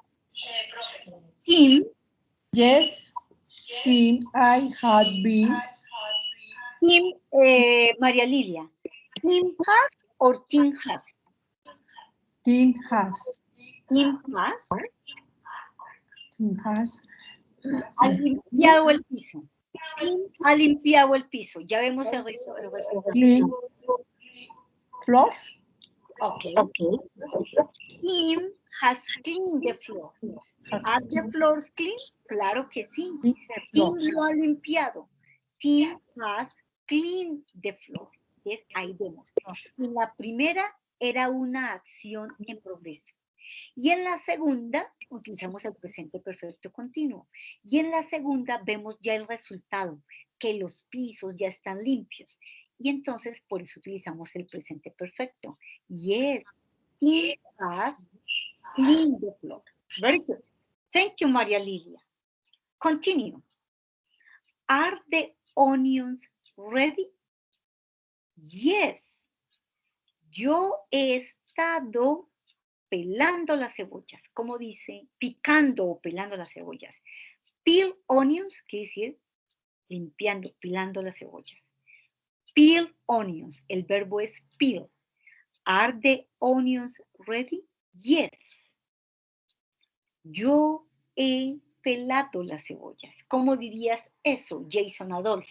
Tim. Yes. Tim, I had been. Tim, María Lilia. Tim has or Tim has? Tim has. Tim has. Tim has. Ha limpiado el piso. Tim ha limpiado el piso. Ya vemos el resultado. Clean floors. Okay. Tim has cleaned the floor. ¿Are the floors clean? Claro que sí. Tim lo ha limpiado. Tim has cleaned the floor. ¿Ves? Ahí vemos. Y la primera era una acción en progreso. Y en la segunda utilizamos el presente perfecto continuo. Y en la segunda vemos ya el resultado, que los pisos ya están limpios. Y entonces por eso utilizamos el presente perfecto. Yes, Tim has cleaned the floor. Very good. Thank you, Maria Lilia. Continue. Are the onions ready? Yes. Yo he estado pelando las cebollas. ¿Cómo dice? Picando o pelando las cebollas. Peel onions, quiere decir limpiando, pelando las cebollas. Peel onions. El verbo es peel. Are the onions ready? Yes. Yo he pelado las cebollas. ¿Cómo dirías eso, Jason Adolfo?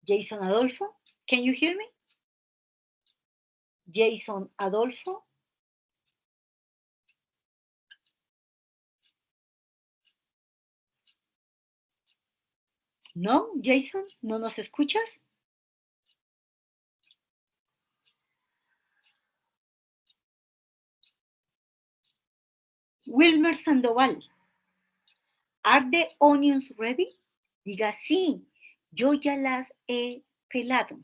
Jason Adolfo, can you hear me? Jason Adolfo. ¿No, Jason? ¿No nos escuchas? Wilmer Sandoval. Are the onions ready? Diga sí, yo ya las he pelado.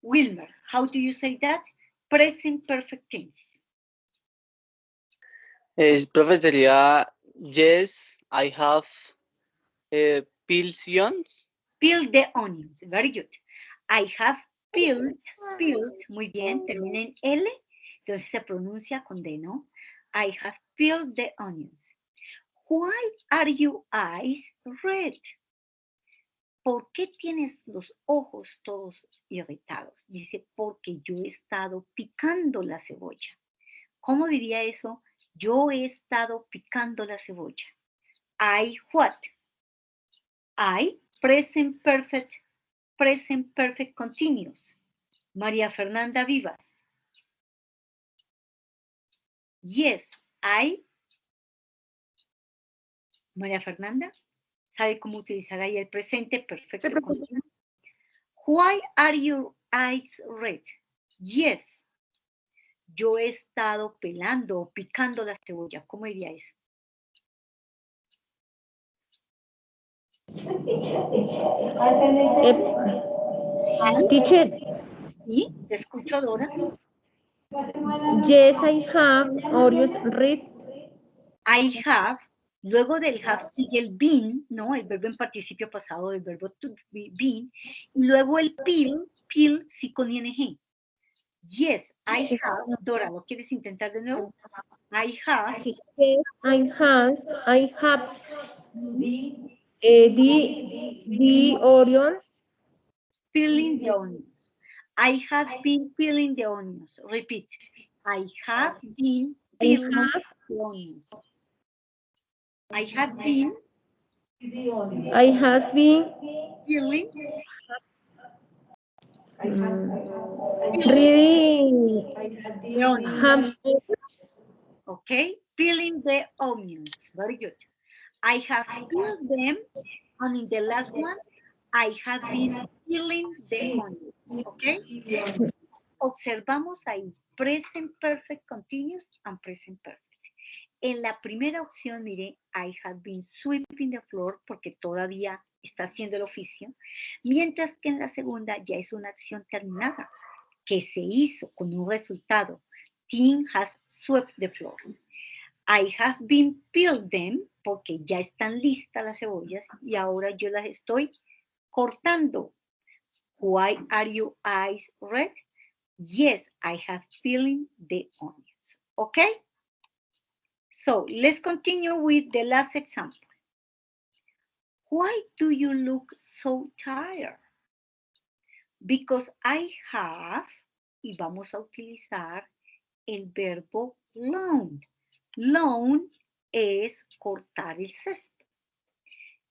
Wilmer, how do you say that? Present perfect tense. Profe, sería yes, I have peeled. Peel the onions, very good. I have peeled, muy bien, termina en L, entonces se pronuncia con D, ¿no? I have peeled the onions. Why are your eyes red? ¿Por qué tienes los ojos todos irritados? Dice, porque yo he estado picando la cebolla. ¿Cómo diría eso? Yo he estado picando la cebolla. I what? I, present perfect continuous. María Fernanda Vivas. Yes, I. María Fernanda, ¿sabe cómo utilizar ahí el presente perfecto continuo? Why are your eyes red? Yes. Yo he estado pelando o picando la cebolla. ¿Cómo diría eso? Teacher, ¿Sí? ¿Te escucho, Dora? yes, I have Oreos red. I have. Luego del have sigue el been, ¿no? El verbo en participio pasado del verbo to be, been. Y luego el peel sí con ing. Yes, I have. Dora, ¿lo quieres intentar de nuevo? I have. Yes, I have the Oreos. Peeling the onions. I have been peeling the onions. Repeat. I have been peeling the onions. I have been peeling Reading the onions. hamburgers. Okay, peeling the onions. Very good. I have peeled them, and in the last one, I have been peeling the onions, ¿ok? Observamos ahí present perfect continuous and present perfect. En la primera opción, mire, I have been sweeping the floor porque todavía está haciendo el oficio, mientras que en la segunda ya es una acción terminada que se hizo con un resultado. Tim has swept the floors. I have been peeled them porque ya están listas las cebollas y ahora yo las estoy cortando. Why are your eyes red? Yes, I have peeling the onions. Okay? So let's continue with the last example. Why do you look so tired? Because I have, y vamos a utilizar el verbo loan. Loan es cortar el césped.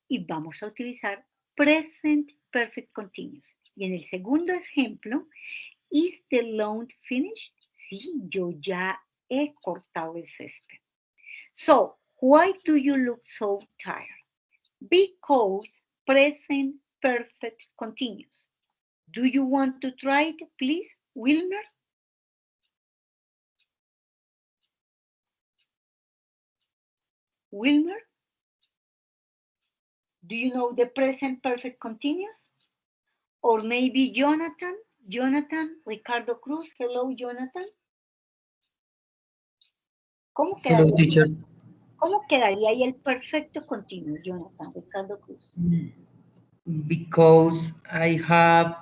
Y vamos a utilizar present perfect continuous. Y en el segundo ejemplo, is the lawn finished? Sí, yo ya he cortado el césped. So, why do you look so tired? Because present perfect continuous. Do you want to try it, please, Wilmer? Wilmer? Do you know the present perfect continuous? Or maybe Jonathan? Jonathan, Ricardo Cruz. Hello, Jonathan. ¿Cómo quedaría, Hello, teacher. ¿Cómo quedaría ahí el perfecto continuo, Jonathan, Ricardo Cruz? Because I have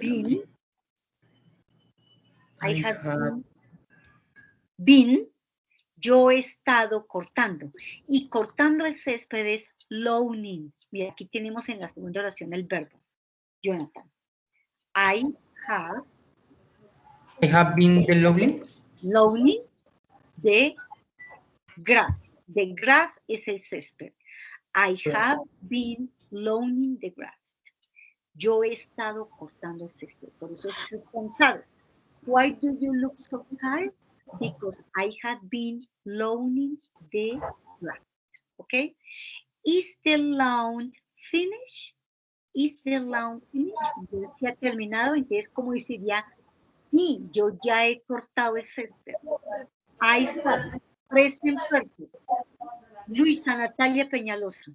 Been. I have been. Yo he estado cortando. Y cortando el césped es loaning. Mira, aquí tenemos en la segunda oración el verbo. Jonathan. I have been the loaning. Loaning the grass. The grass es el césped. I have been loaning the grass. Yo he estado cortando el césped. Por eso estoy cansado. Why do you look so tired? Because I have been loaning the grass. Okay? Is the lawn finished? Is the lawn finished? Ya se ha terminado, entonces, ¿cómo diría? Sí, yo ya he cortado el césped. I have present perfect. Luisa Natalia Peñalosa.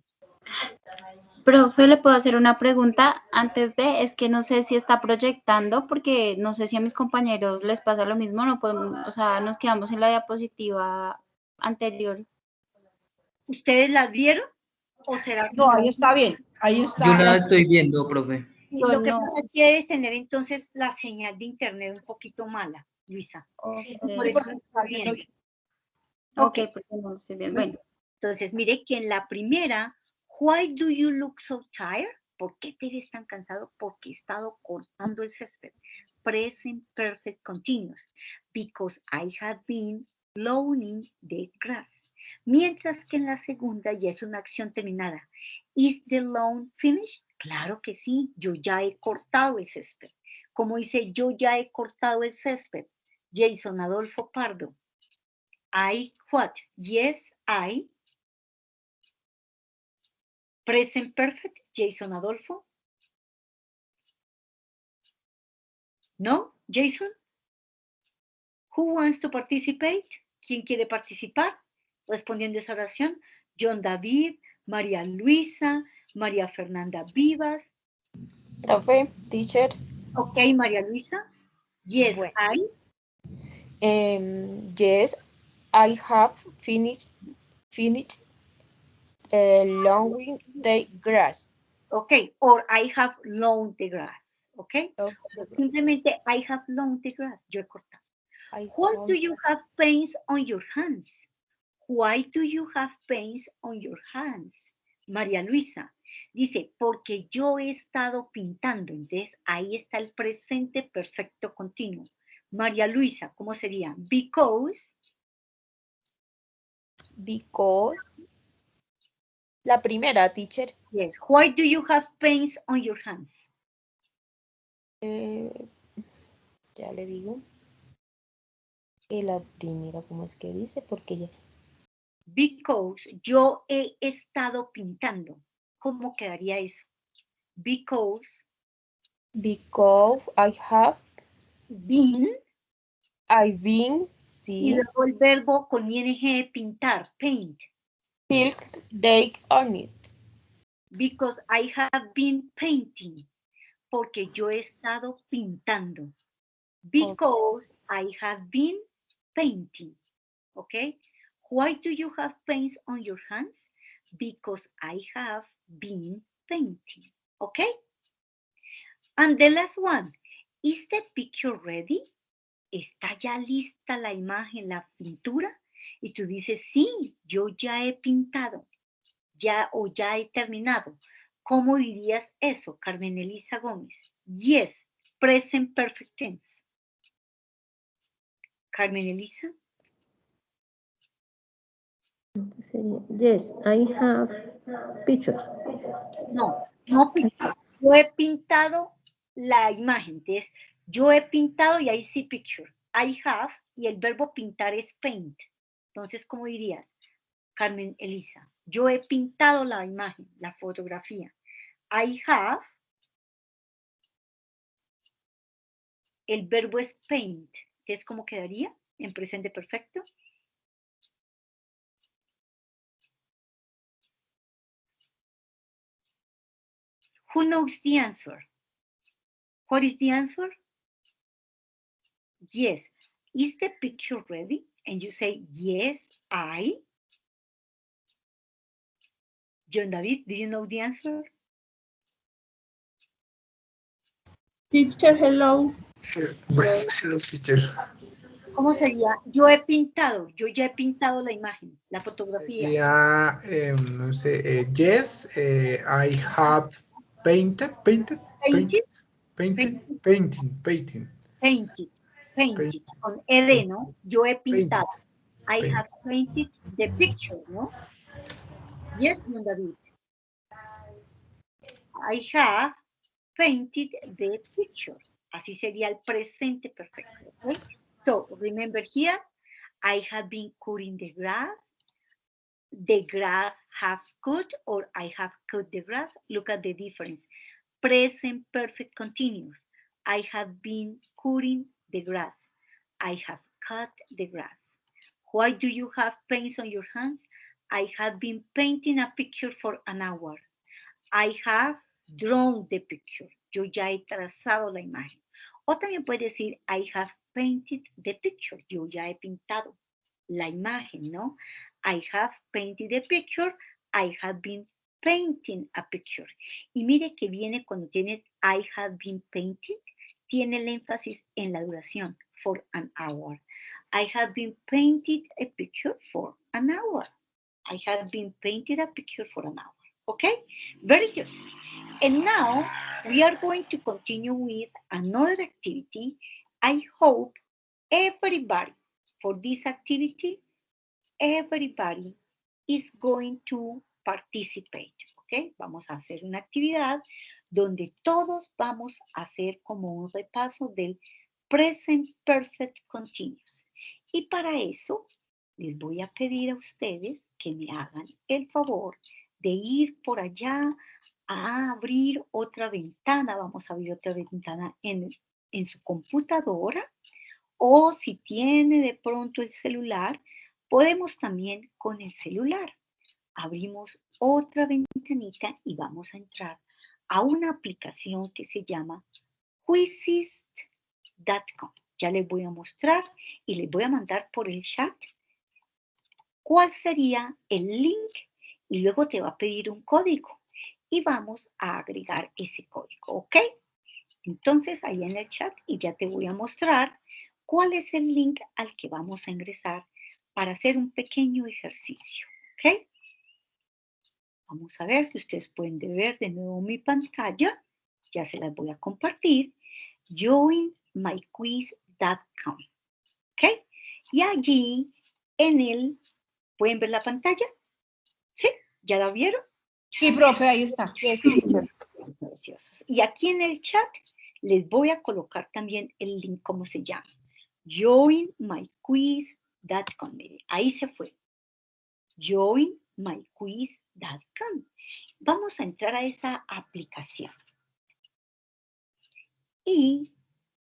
Profe, ¿le puedo hacer una pregunta antes de? Es que no sé si está proyectando, porque no sé si a mis compañeros les pasa lo mismo, no podemos, o sea, nos quedamos en la diapositiva anterior. ¿Ustedes la vieron? ¿O será que No, ahí está bien. Ahí está. Yo la estoy viendo, profe. Y lo que pasa es que debes tener entonces la señal de internet un poquito mala, Luisa. Por eso no está viendo. Ok, porque no estoy bien. Bueno. Entonces, mire que en la primera, why do you look so tired? ¿Por qué te ves tan cansado? Porque he estado cortando el césped. Present perfect continuous. Because I have been loaning the grass. Mientras que en la segunda ya es una acción terminada. Is the lawn finished? Claro que sí, yo ya he cortado el césped. Como dice, yo ya he cortado el césped. Jason Adolfo Pardo. I what? Yes, I. Present perfect, Jason Adolfo. No, Jason? Who wants to participate? ¿Quién quiere participar? Respondiendo esa oración, John David, María Luisa, María Fernanda Vivas. Profe, teacher. Ok, María Luisa. Yes, Bueno. I. Yes, I have finished lawn the grass. Ok, or I have lawn the grass. Ok, simplemente I have lawn the grass. Yo he cortado. Why do you have paints on your hands? Why do you have paints on your hands? María Luisa dice, porque yo he estado pintando. Entonces, ahí está el presente perfecto continuo. María Luisa, ¿cómo sería? Because. La primera, teacher. Yes. Why do you have paints on your hands? Ya le digo. Y la primera, ¿cómo es que dice? Porque ya. Because yo he estado pintando. ¿Cómo quedaría eso? Because I have been. I've been, Y sí. luego el verbo con ing, pintar, paint. Pilk day on it. Because I have been painting. Porque yo he estado pintando. Because I have been painting. Okay? Why do you have paints on your hands? Because I have been painting. Okay? And the last one. Is the picture ready? ¿Está ya lista la imagen, la pintura? Y tú dices, sí, yo ya he pintado, ya o ya he terminado. ¿Cómo dirías eso, Carmen Elisa Gómez? Yes, present perfect tense. Carmen Elisa. Yes, I have pictures. No, no picture. Yo he pintado la imagen. Entonces, yo he pintado y ahí sí picture. I have y el verbo pintar es paint. Entonces, ¿cómo dirías? Carmen Elisa, yo he pintado la imagen, la fotografía. I have, el verbo es paint, que es como quedaría en presente perfecto. Who knows the answer? What is the answer? Yes. Is the picture ready? And you say, yes, I. John David, do you know the answer? Teacher, hello. Hello, teacher. ¿Cómo sería? Yo he pintado, yo ya he pintado la imagen, la fotografía. Sería, no sé, yes, I have painted. Painted. Con ed, ¿no? Yo he pintado. I Painted. have painted the picture, ¿no? Yes, John David. I have painted the picture. Así sería el presente perfecto. Okay? So, remember here, I have been cutting the grass. The grass have cut or I have cut the grass. Look at the difference. Present perfect continuous. I have been cutting the grass. I have cut the grass. Why do you have paints on your hands? I have been painting a picture for an hour. I have drawn the picture. Yo ya he trazado la imagen. O también puede decir, I have painted the picture. Yo ya he pintado la imagen, ¿no? I have painted the picture. I have been painting a picture. Y mire que viene cuando tienes I have been painted, tiene el énfasis en la duración, for an hour. I have been painted a picture for an hour. I have been painted a picture for an hour. Okay? Very good. And now we are going to continue with another activity. I hope everybody, for this activity, everybody is going to participate. Okay? Vamos a hacer una actividad donde todos vamos a hacer como un repaso del present perfect continuous. Y para eso les voy a pedir a ustedes que me hagan el favor de ir por allá a abrir otra ventana. Vamos a abrir otra ventana en su computadora, o si tiene de pronto el celular, podemos también con el celular. Abrimos otra ventanita y vamos a entrar a una aplicación que se llama Quizzist.com. Ya les voy a mostrar y les voy a mandar por el chat cuál sería el link y luego te va a pedir un código y vamos a agregar ese código, ¿ok? Entonces ahí en el chat y ya te voy a mostrar cuál es el link al que vamos a ingresar para hacer un pequeño ejercicio, ¿ok? Vamos a ver si ustedes pueden ver de nuevo mi pantalla. Ya se las voy a compartir. joinmyquiz.com, ¿ok? Y allí ¿pueden ver la pantalla? ¿Sí? ¿Ya la vieron? Sí, profe, ahí está. Yes, teacher. Preciosos. Y aquí en el chat les voy a colocar también el link, ¿cómo se llama? joinmyquiz.com. Ahí se fue. joinmyquiz.com. Vamos a entrar a esa aplicación. Y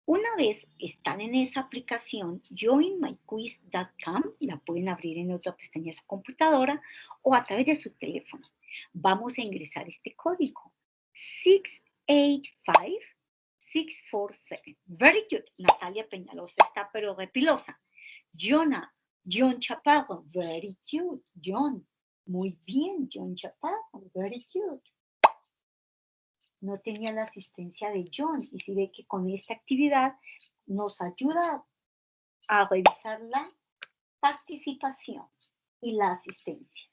una vez están en esa aplicación, joinmyquiz.com, la pueden abrir en otra pestaña de su computadora o a través de su teléfono. Vamos a ingresar este código. 685647. Very good. Natalia Peñalosa está pero repilosa. John Chaparro. Very cute. John. Muy bien, John Chaparro. Very cute. No tenía la asistencia de John y si ve que con esta actividad nos ayuda a revisar la participación y la asistencia.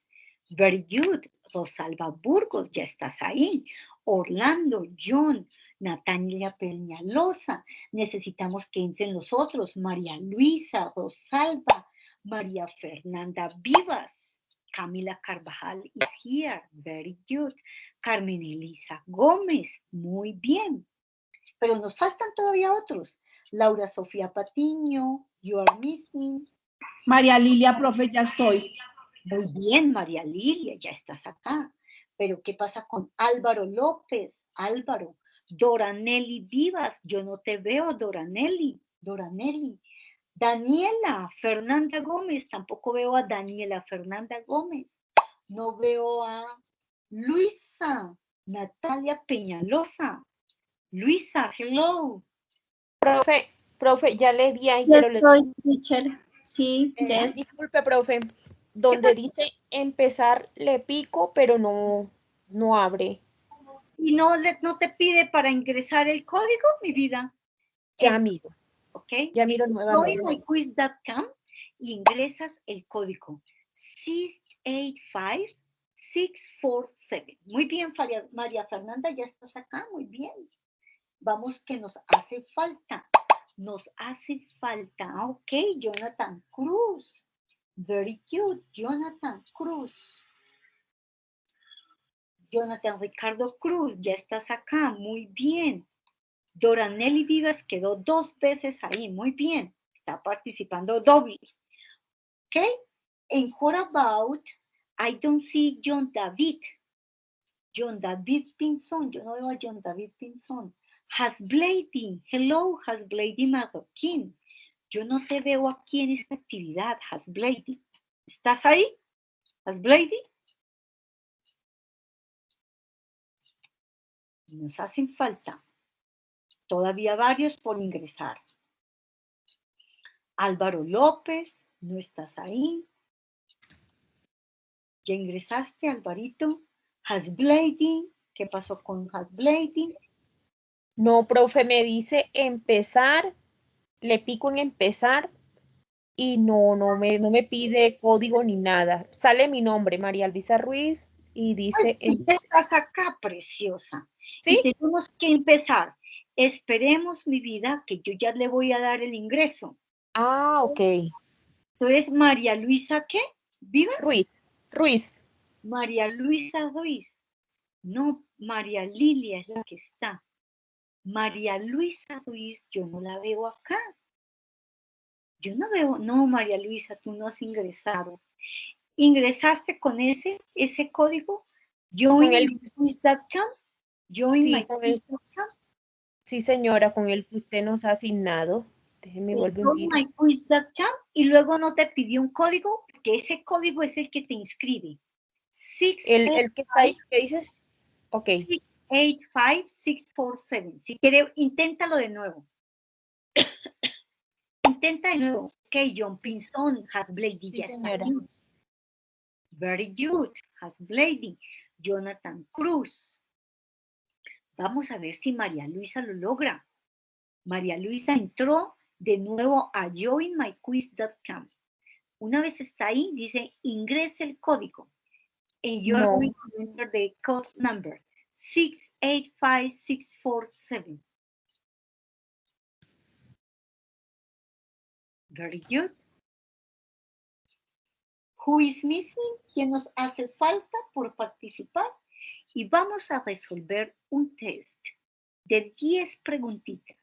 Very good. Rosalba Burgos, ya estás ahí. Orlando, John, Natalia Peñalosa. Necesitamos que entren los otros. María Luisa, Rosalba, María Fernanda Vivas. Camila Carvajal is here. Very good. Carmen Elisa Gómez. Muy bien. Pero nos faltan todavía otros. Laura Sofía Patiño. You are missing. María Lilia, profe, ya estoy. Muy bien, María Lilia, ya estás acá. Pero ¿qué pasa con Álvaro López? Álvaro. Doranelli Vivas. Yo no te veo, Doranelli. Daniela Fernanda Gómez. Tampoco veo a Daniela Fernanda Gómez. No veo a Luisa Natalia Peñalosa. Luisa, hello. Profe, ya le di ahí, Ya pero estoy, teacher. Sí, yes. disculpe, profe. Donde dice empezar, le pico, pero no abre. ¿Y no te pide para ingresar el código, mi vida? Ya miro. ¿Ok? Ya miro nuevamente. Joinmyquiz.com y ingresas el código 685647. Muy bien, María Fernanda, ya estás acá, muy bien. Vamos que nos hace falta. Ok, Jonathan Cruz. Very cute, Jonathan Cruz. Jonathan Ricardo Cruz, ya estás acá, muy bien. Doranelli Vivas quedó 2 veces ahí, muy bien. Está participando doble. ¿Ok? And what about, I don't see John David. John David Pinzón, yo no veo a John David Pinzón. Hasblady, hello, Hasblady Marroquín. Yo no te veo aquí en esta actividad, Hasblady. ¿Estás ahí, Hasblady? Nos hacen falta todavía varios por ingresar. Álvaro López, no estás ahí. ¿Ya ingresaste, Alvarito? Hasblady, ¿qué pasó con Hasblady? No, profe, me dice empezar, le pico en empezar y no me pide código ni nada. Sale mi nombre, María Luisa Ruiz, y dice... Pues, ya estás acá, preciosa. ¿Sí? Y tenemos que empezar. Esperemos, mi vida, que yo ya le voy a dar el ingreso. Ah, ok. ¿Tú eres María Luisa qué? ¿Vivas? Ruiz. María Luisa Ruiz. No, María Lilia es la que está. María Luisa Ruiz, yo no la veo acá. Yo no veo, no, María Luisa, tú no has ingresado. ¿Ingresaste con ese código? Joinmyquiz.com. Joinmyquiz.com. Sí, señora, con el que usted nos ha asignado. Déjeme volver a mirar. Joinmyquiz.com y luego no te pidió un código, porque ese código es el que te inscribe. El que está ahí, ¿qué dices? Ok. 685647. Si quiere, inténtalo de nuevo. Intenta de nuevo. Ok, John Pinzón, Hasblady, ya está aquí. Very good, Hasblady. Jonathan Cruz. Vamos a ver si María Luisa lo logra. María Luisa entró de nuevo a joinmyquiz.com. Una vez está ahí, dice ingrese el código. And you are going to enter the code number 685647. Very good. Who is missing? ¿Quién nos hace falta por participar? Y vamos a resolver un test de 10 preguntitas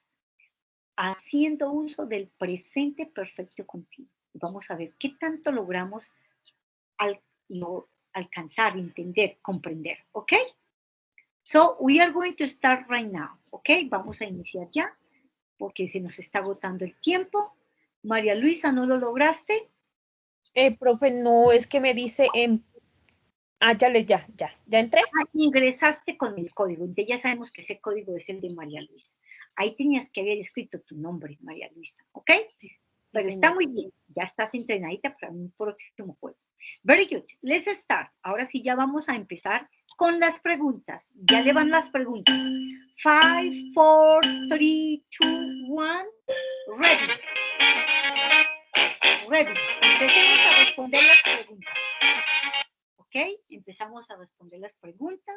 haciendo uso del presente perfecto continuo. Vamos a ver qué tanto logramos alcanzar, entender, comprender. ¿Ok? So we are going to start right now, ¿ok? Vamos a iniciar ya, porque se nos está agotando el tiempo. María Luisa, ¿no lo lograste? Profe, no, es que me dice ya entré. Ingresaste con el código, entonces ya sabemos que ese código es el de María Luisa. Ahí tenías que haber escrito tu nombre, María Luisa, ¿ok? Sí, pero está muy bien, ya estás entrenadita para un próximo juego. Very good, let's start. Ahora sí ya vamos a empezar con las preguntas. Ya le van las preguntas. 5, 4, 3, 2, 1, ready. Ready. Empecemos a responder las preguntas. ¿Ok? Empezamos a responder las preguntas.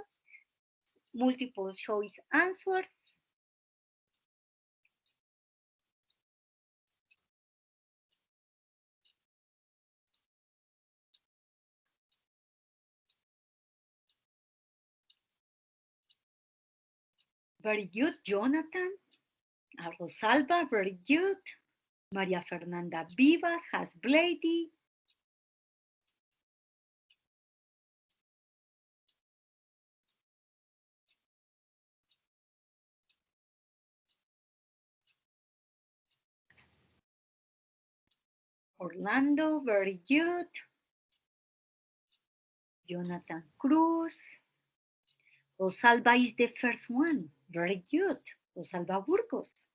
Multiple choice answers. Very good, Jonathan. Rosalba, very good. María Fernanda Vivas has Blady. Orlando, very good. Jonathan Cruz. Rosalba is the first one. Very good. Rosalba Burgos.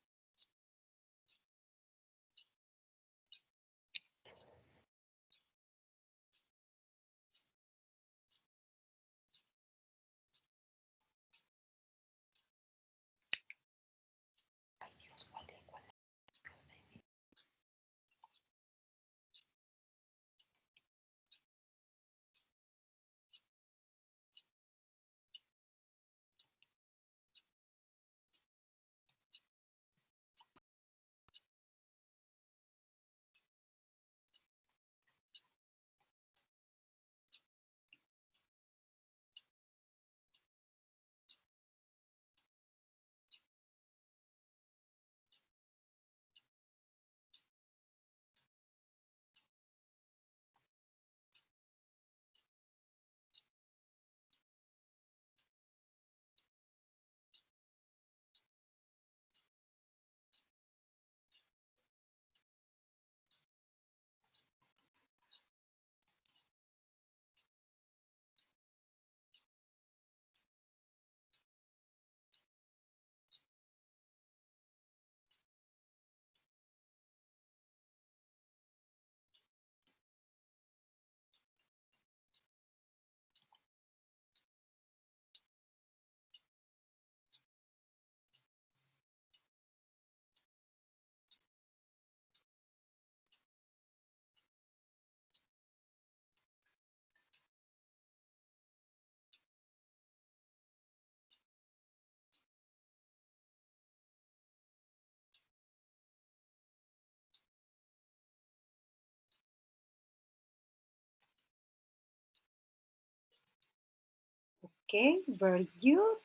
Okay, very good.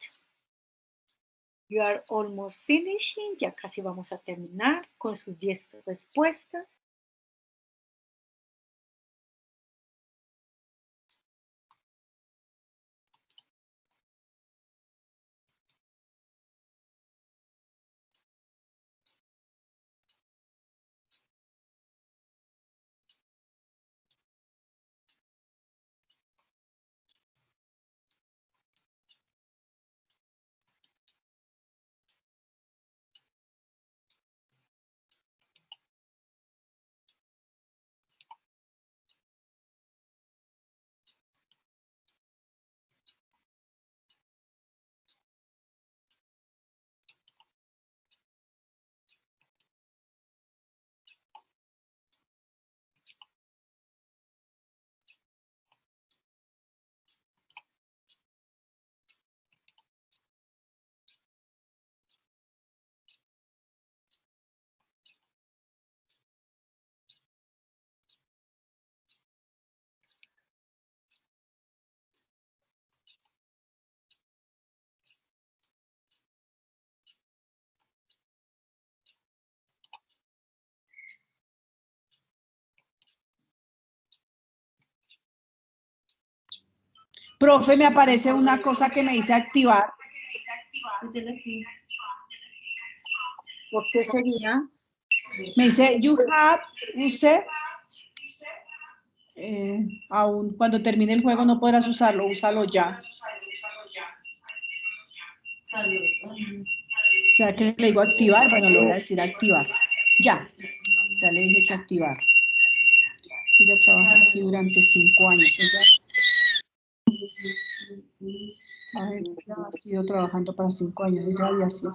You are almost finishing. Ya casi vamos a terminar con sus 10 respuestas. Profe, me aparece una cosa que me dice activar. ¿Por qué sería? Me dice, you have, usted, aún cuando termine el juego no podrás usarlo, úsalo ya. O sea, que le digo activar, bueno, le voy a decir activar. Ya le dije que activar. Ella trabaja aquí durante 5 años. Ella ha sido trabajando para 5 años. Ella había sido.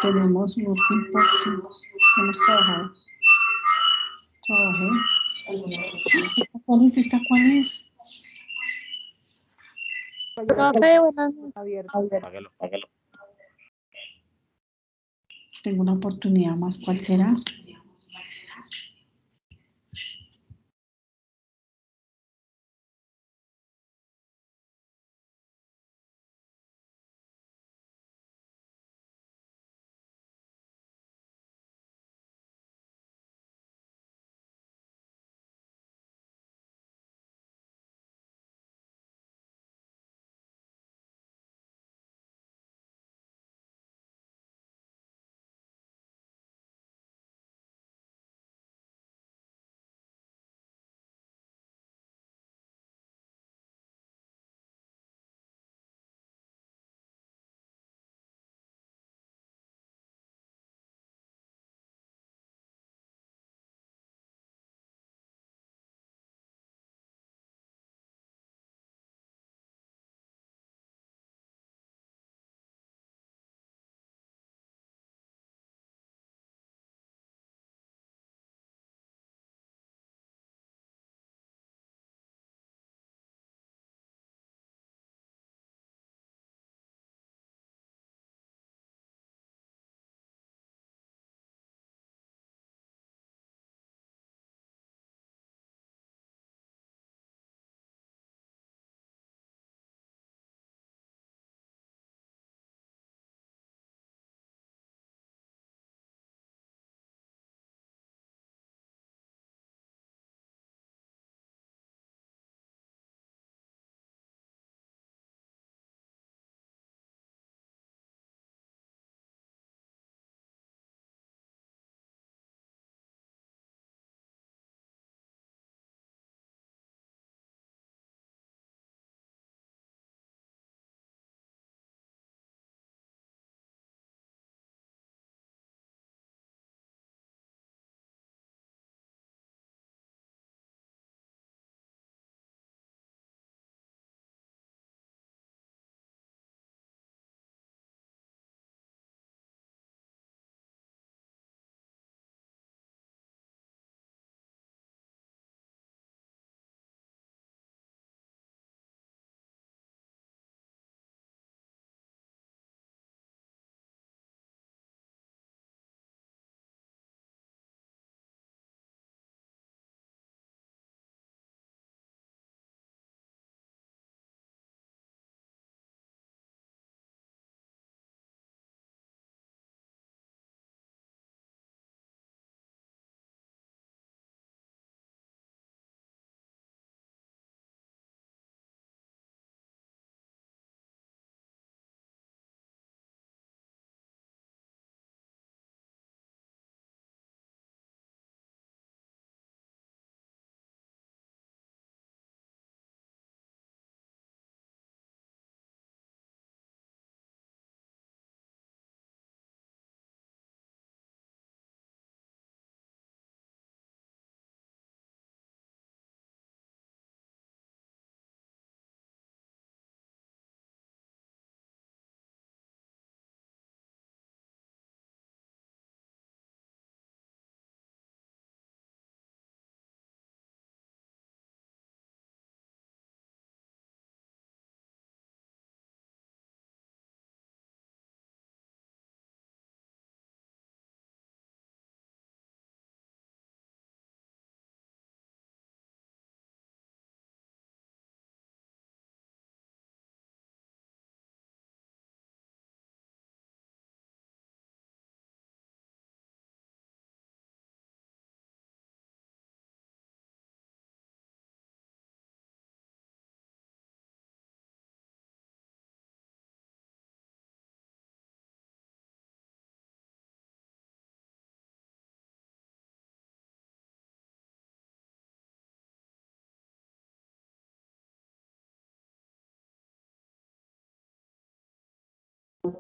Tenemos working por 5. Hemos trabajado. Trabajé. ¿Esta cuál es? ¿Esta cuál es? Profe, buenas noches. Tengo una oportunidad más. ¿Cuál será?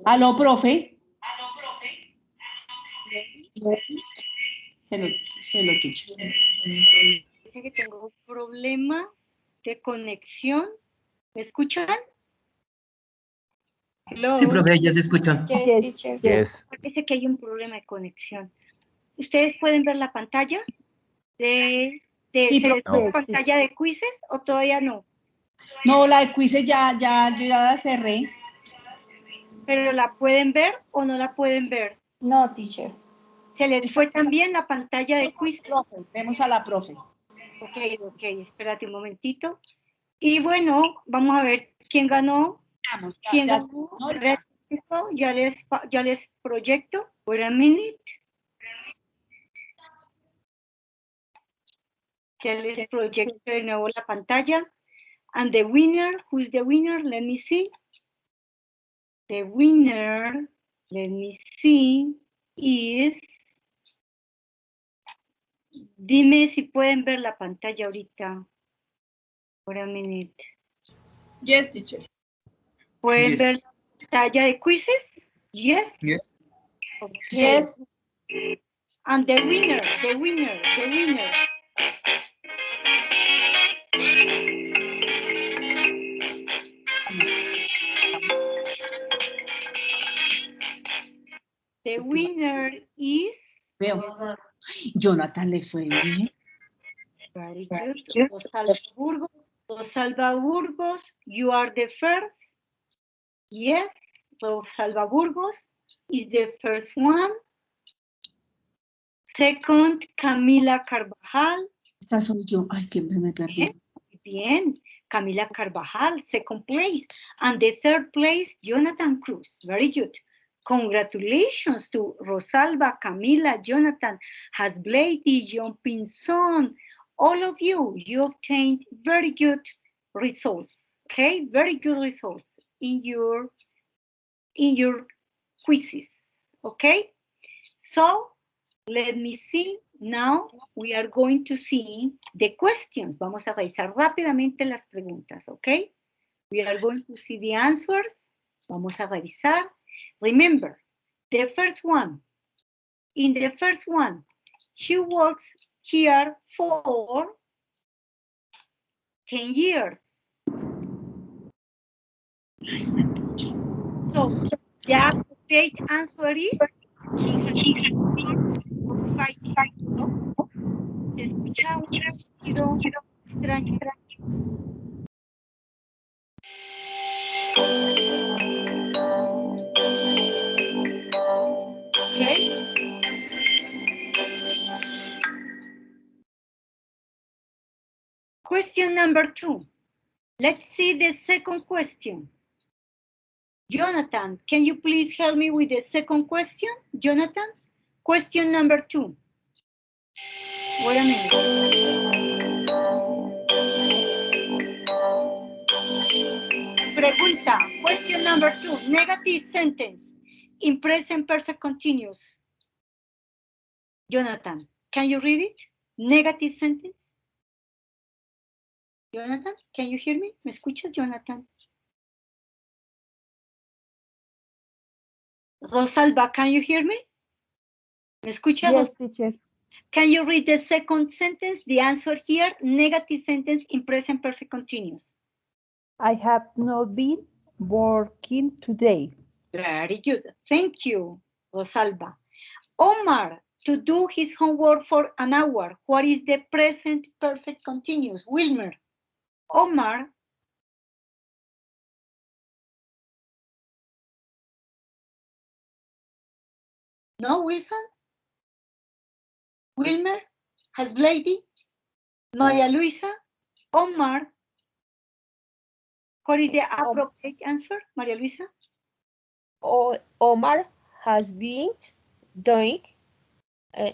Aló, profe. Hello, hello, teacher. Dice que tengo un problema de conexión. ¿Me escuchan? Hello. Sí, profe, ya se escucha. Yes, teacher. Yes. Parece que hay un problema de conexión. ¿Ustedes pueden ver la pantalla? Sí, ¿Se les fue No. la pantalla de quizzes o todavía no? No, la de quizzes yo ya la cerré. ¿Pero la pueden ver o no la pueden ver? No, teacher. ¿Se les fue también la pantalla de quizzes? Profe, vemos a la profe. Ok, espérate un momentito. Y bueno, vamos a ver quién ganó. Vamos, ¿Quién ya, ganó? no, Ya les proyecto. Wait a minute. Ya les proyecto de nuevo la pantalla. And the winner, who's the winner? Let me see. The winner, let me see, is... Dime si pueden ver la pantalla ahorita. Wait a minute. Yes, teacher. ¿Pueden Yes. ver la pantalla de quizzes? Yes. Yes. Okay. Yes. And the winner. The winner is... Veo. Jonathan le fue bien. Very good. Rosalba Burgos, you are the first. Yes, Rosalba Burgos is the first one. Second, Camila Carvajal. Esta soy yo. Ay, siempre me perdí. Bien, Camila Carvajal, second place. And the third place, Jonathan Cruz. Very good. Congratulations to Rosalba, Camila, Jonathan, Hasblady, John Pinson, all of you. You obtained very good results. Okay, very good results in your quizzes. Okay, so let me see. Now we are going to see the questions. Vamos a revisar rápidamente las preguntas, ¿ok? We are going to see the answers. Vamos a revisar. Remember, the first one. In the first one, she works here for 10 years. So, the appropriate answer is she has been for 5 years, ¿no? Se escucha un sonido extraño. Okay. Question number 2. Let's see the second question. Jonathan, can you please help me with the second question? Jonathan, question number 2. Wait a minute. Pregunta, question number 2, negative sentence in present perfect continuous. Jonathan, can you read it? Negative sentence. Jonathan, can you hear me? ¿Me escuchas, Jonathan? Rosalba, can you hear me? ¿Me escuchas? Yes, teacher. Can you read the second sentence? The answer here, negative sentence in present perfect continuous. I have not been working today. Very good. Thank you, Rosalba. Omar, to do his homework for an hour. What is the present perfect continuous? Wilmer. Omar. No, Wilson? Wilmer? Hasblady? Maria Luisa? Omar? What is the appropriate answer, Maria Luisa? Omar has been doing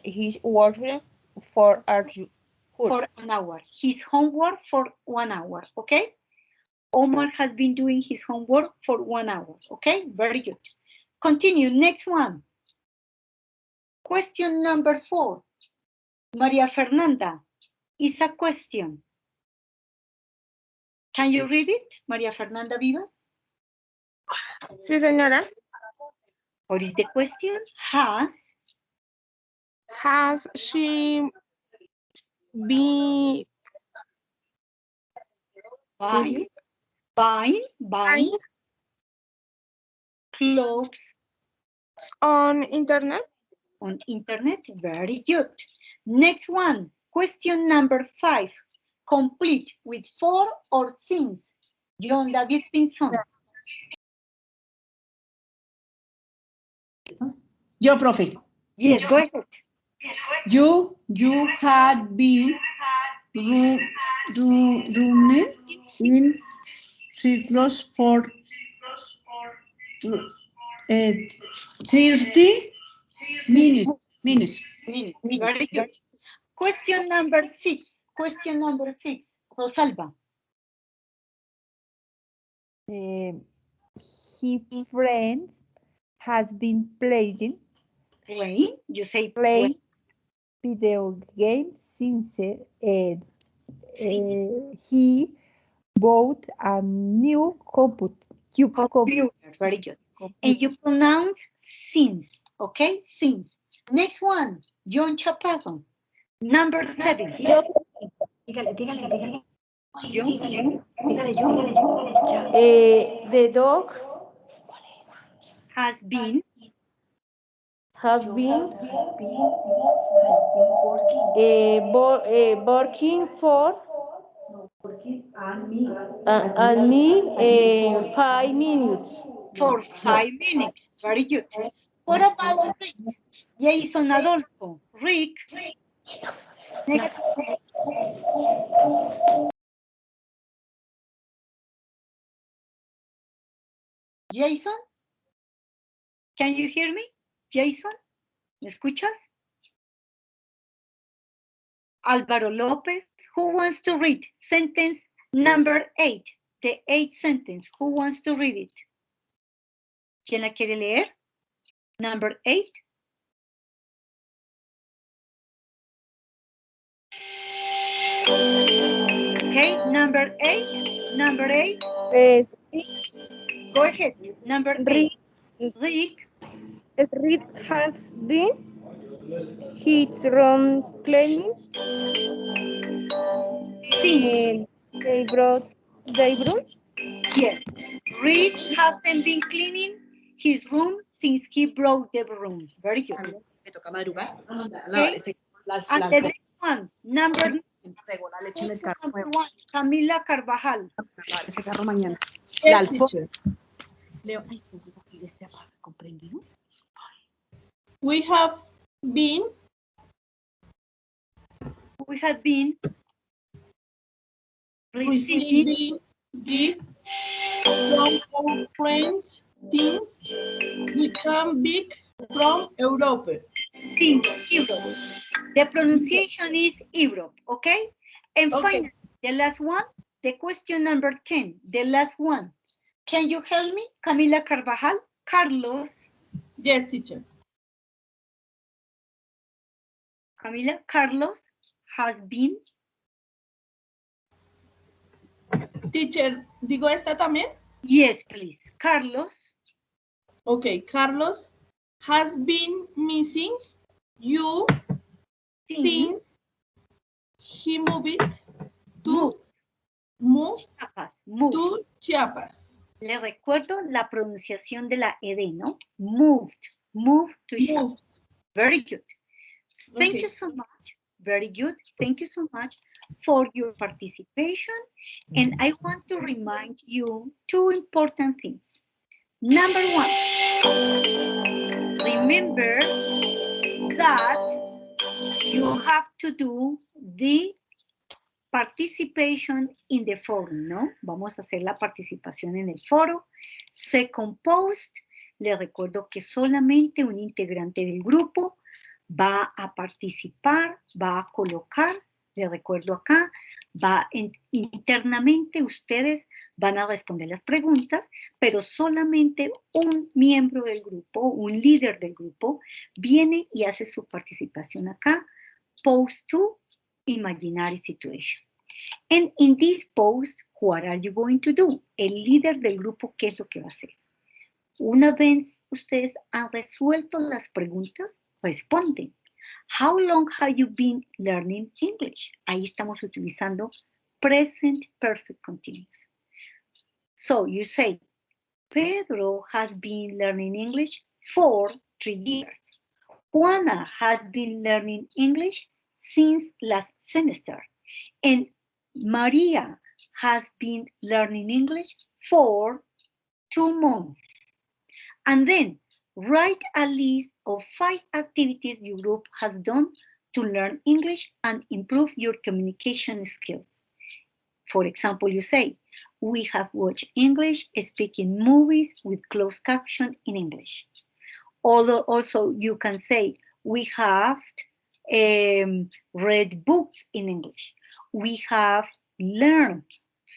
his work for an hour. His homework for 1 hour, okay? Omar has been doing his homework for 1 hour, okay? Very good. Continue, next one. Question number 4. Maria Fernanda, is a question. Can you read it, Maria Fernanda Vivas? Sí, señora. What is the question? Has she been buying clothes on internet? On internet, very good. Next one, question number 5. Complete with for or since. John David Pinson. Yo, profe. Yes, go ahead. You had been running in circles for 30 minutes. Very good. Question number 6. Rosalba. His friend has been playing. You say play video games since he bought a new computer. Very good. And you pronounce since, okay? Since. Next one, John Chaparro. Number 7. Dígale. The dog has been working for me 5 minutes. For 5 minutes. Very good. What about Rick? Jason Adolfo. Rick. Jason, can you hear me? Jason, ¿me escuchas? Álvaro López, who wants to read sentence number 8? The 8th sentence, who wants to read it? ¿Quién la quiere leer? Number 8. Okay, number 8. Go ahead, number 8. Rick has been his room cleaning. They brought. Yes, Rich hasn't been cleaning his room since he broke the room. Very good. Okay. And the next one, number 9. Camila Carvajal. Ese carro mañana. Leo, we have been receiving gifts from our friends since we came back from Europe. Since Europe. The pronunciation is Europe, okay? And finally, the last one, the question number 10, the last one. Can you help me, Camila Carvajal? Carlos. Yes, teacher. Camila, Carlos has been. Teacher, ¿digo esta también? Yes, please. Carlos. Okay, Carlos has been missing you since he moved to Chiapas. Le recuerdo la pronunciación de la ED, ¿no? Moved to Chiapas. Very good. Thank you so much. Very good. Thank you so much for your participation. And I want to remind you 2 important things. Number 1, remember that you have to do the participation in the forum, ¿no? Vamos a hacer la participación en el foro. Second post, les recuerdo que solamente un integrante del grupo va a participar, va a colocar, les recuerdo acá, internamente ustedes van a responder las preguntas, pero solamente un miembro del grupo, un líder del grupo, viene y hace su participación acá, post to imaginary situation. And in this post, what are you going to do? El líder del grupo, ¿qué es lo que va a hacer? Una vez ustedes han resuelto las preguntas, responden. How long have you been learning English? Ahí estamos utilizando present perfect continuous. So you say, Pedro has been learning English for 3 years. Juana has been learning English since last semester. And Maria has been learning English for 2 months. And then write a list of 5 activities your group has done to learn English and improve your communication skills. For example, you say, we have watched English speaking movies with closed caption in English. Although also you can say, we have read books in English. We have learned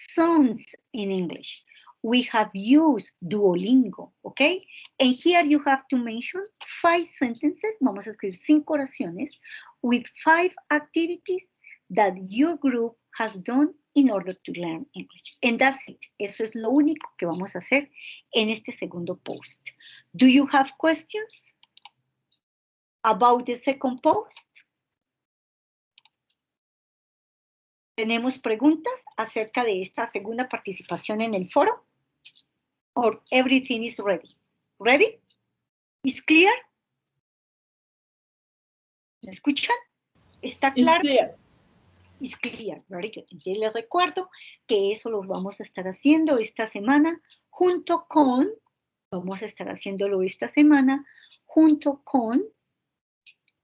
songs in English. We have used Duolingo, okay? And here you have to mention 5 sentences, vamos a escribir 5 oraciones, with 5 activities that your group has done in order to learn English. And that's it. Eso es lo único que vamos a hacer en este segundo post. Do you have questions about the second post? ¿Tenemos preguntas acerca de esta segunda participación en el foro? Or everything is ready? Ready? Is clear? ¿Me escuchan? ¿Está claro? Is clear. Very good. Entonces les recuerdo que eso lo vamos a estar haciendo esta semana junto con, vamos a estar haciéndolo esta semana junto con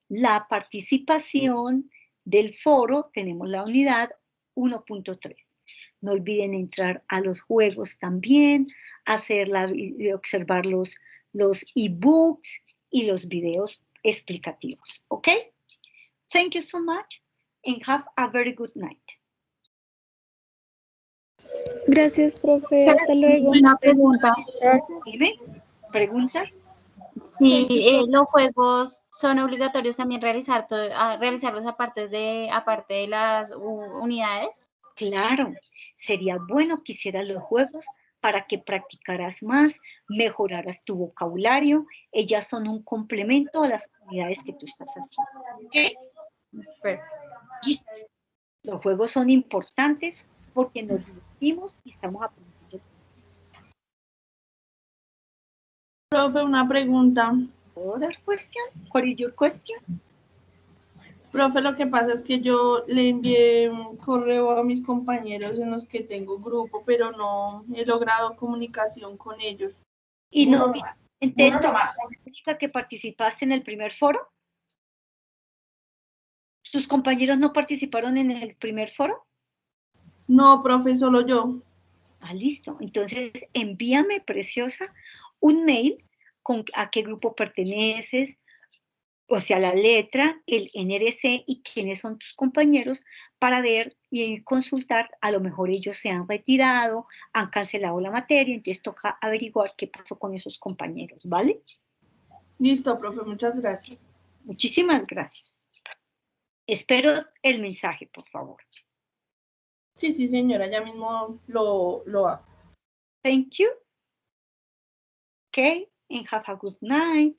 la participación del foro. Tenemos la unidad 1.3. No olviden entrar a los juegos también, observar los ebooks y los videos explicativos. ¿Ok? Thank you so much and have a very good night. Gracias, profe. Hasta luego. Una pregunta. Dime, ¿preguntas? Sí, los juegos son obligatorios también realizarlos aparte de las unidades. Claro, sería bueno que hicieras los juegos para que practicaras más, mejoraras tu vocabulario. Ellas son un complemento a las unidades que tú estás haciendo. ¿Ok? Perfecto. Los juegos son importantes porque nos divertimos y estamos aprendiendo. Profe, una pregunta. ¿Other question? What is your question? Profe, lo que pasa es que yo le envié un correo a mis compañeros en los que tengo grupo, pero no he logrado comunicación con ellos. ¿Y no? Entonces, ¿tú significa que participaste en el primer foro? ¿Tus compañeros no participaron en el primer foro? No, profe, solo yo. Ah, listo. Entonces, envíame, preciosa, un mail con a qué grupo perteneces, o sea, la letra, el NRC y quiénes son tus compañeros para ver y consultar. A lo mejor ellos se han retirado, han cancelado la materia, entonces toca averiguar qué pasó con esos compañeros, ¿vale? Listo, profe, muchas gracias. Muchísimas gracias. Espero el mensaje, por favor. Sí, señora, ya mismo lo hago. Thank you. Okay, and have a good night.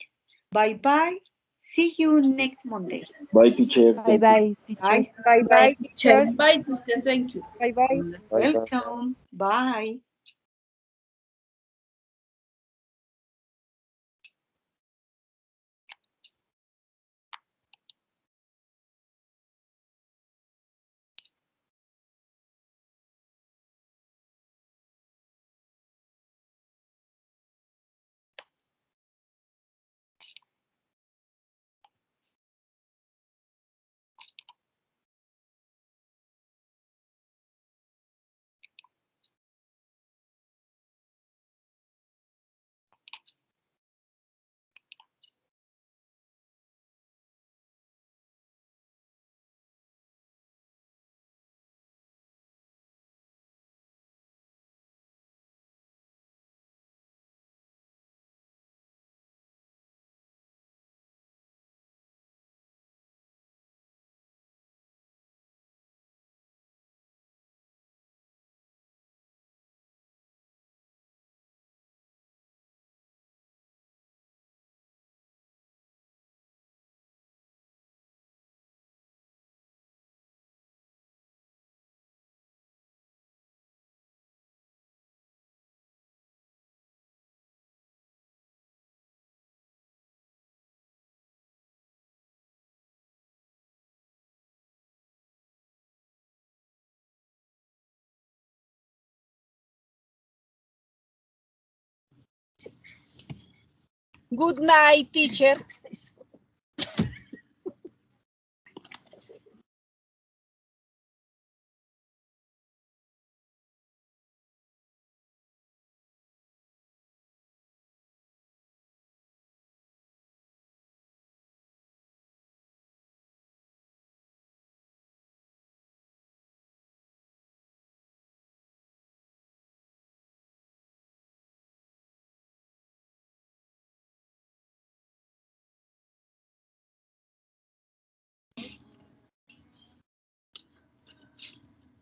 Bye-bye. See you next Monday. Bye, teacher. Bye, teacher. Bye, teacher. Bye, teacher. Thank you. Bye. Welcome. Bye. Good night, teacher.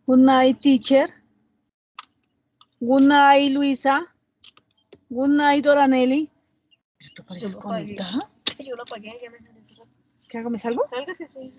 Good night, teacher. Good night, Luisa. Good night, Doranelli. ¿Esto parece conectada? Yo lo apagué, ya me... ¿Qué hago? ¿Me salgo? Sálgase, soy...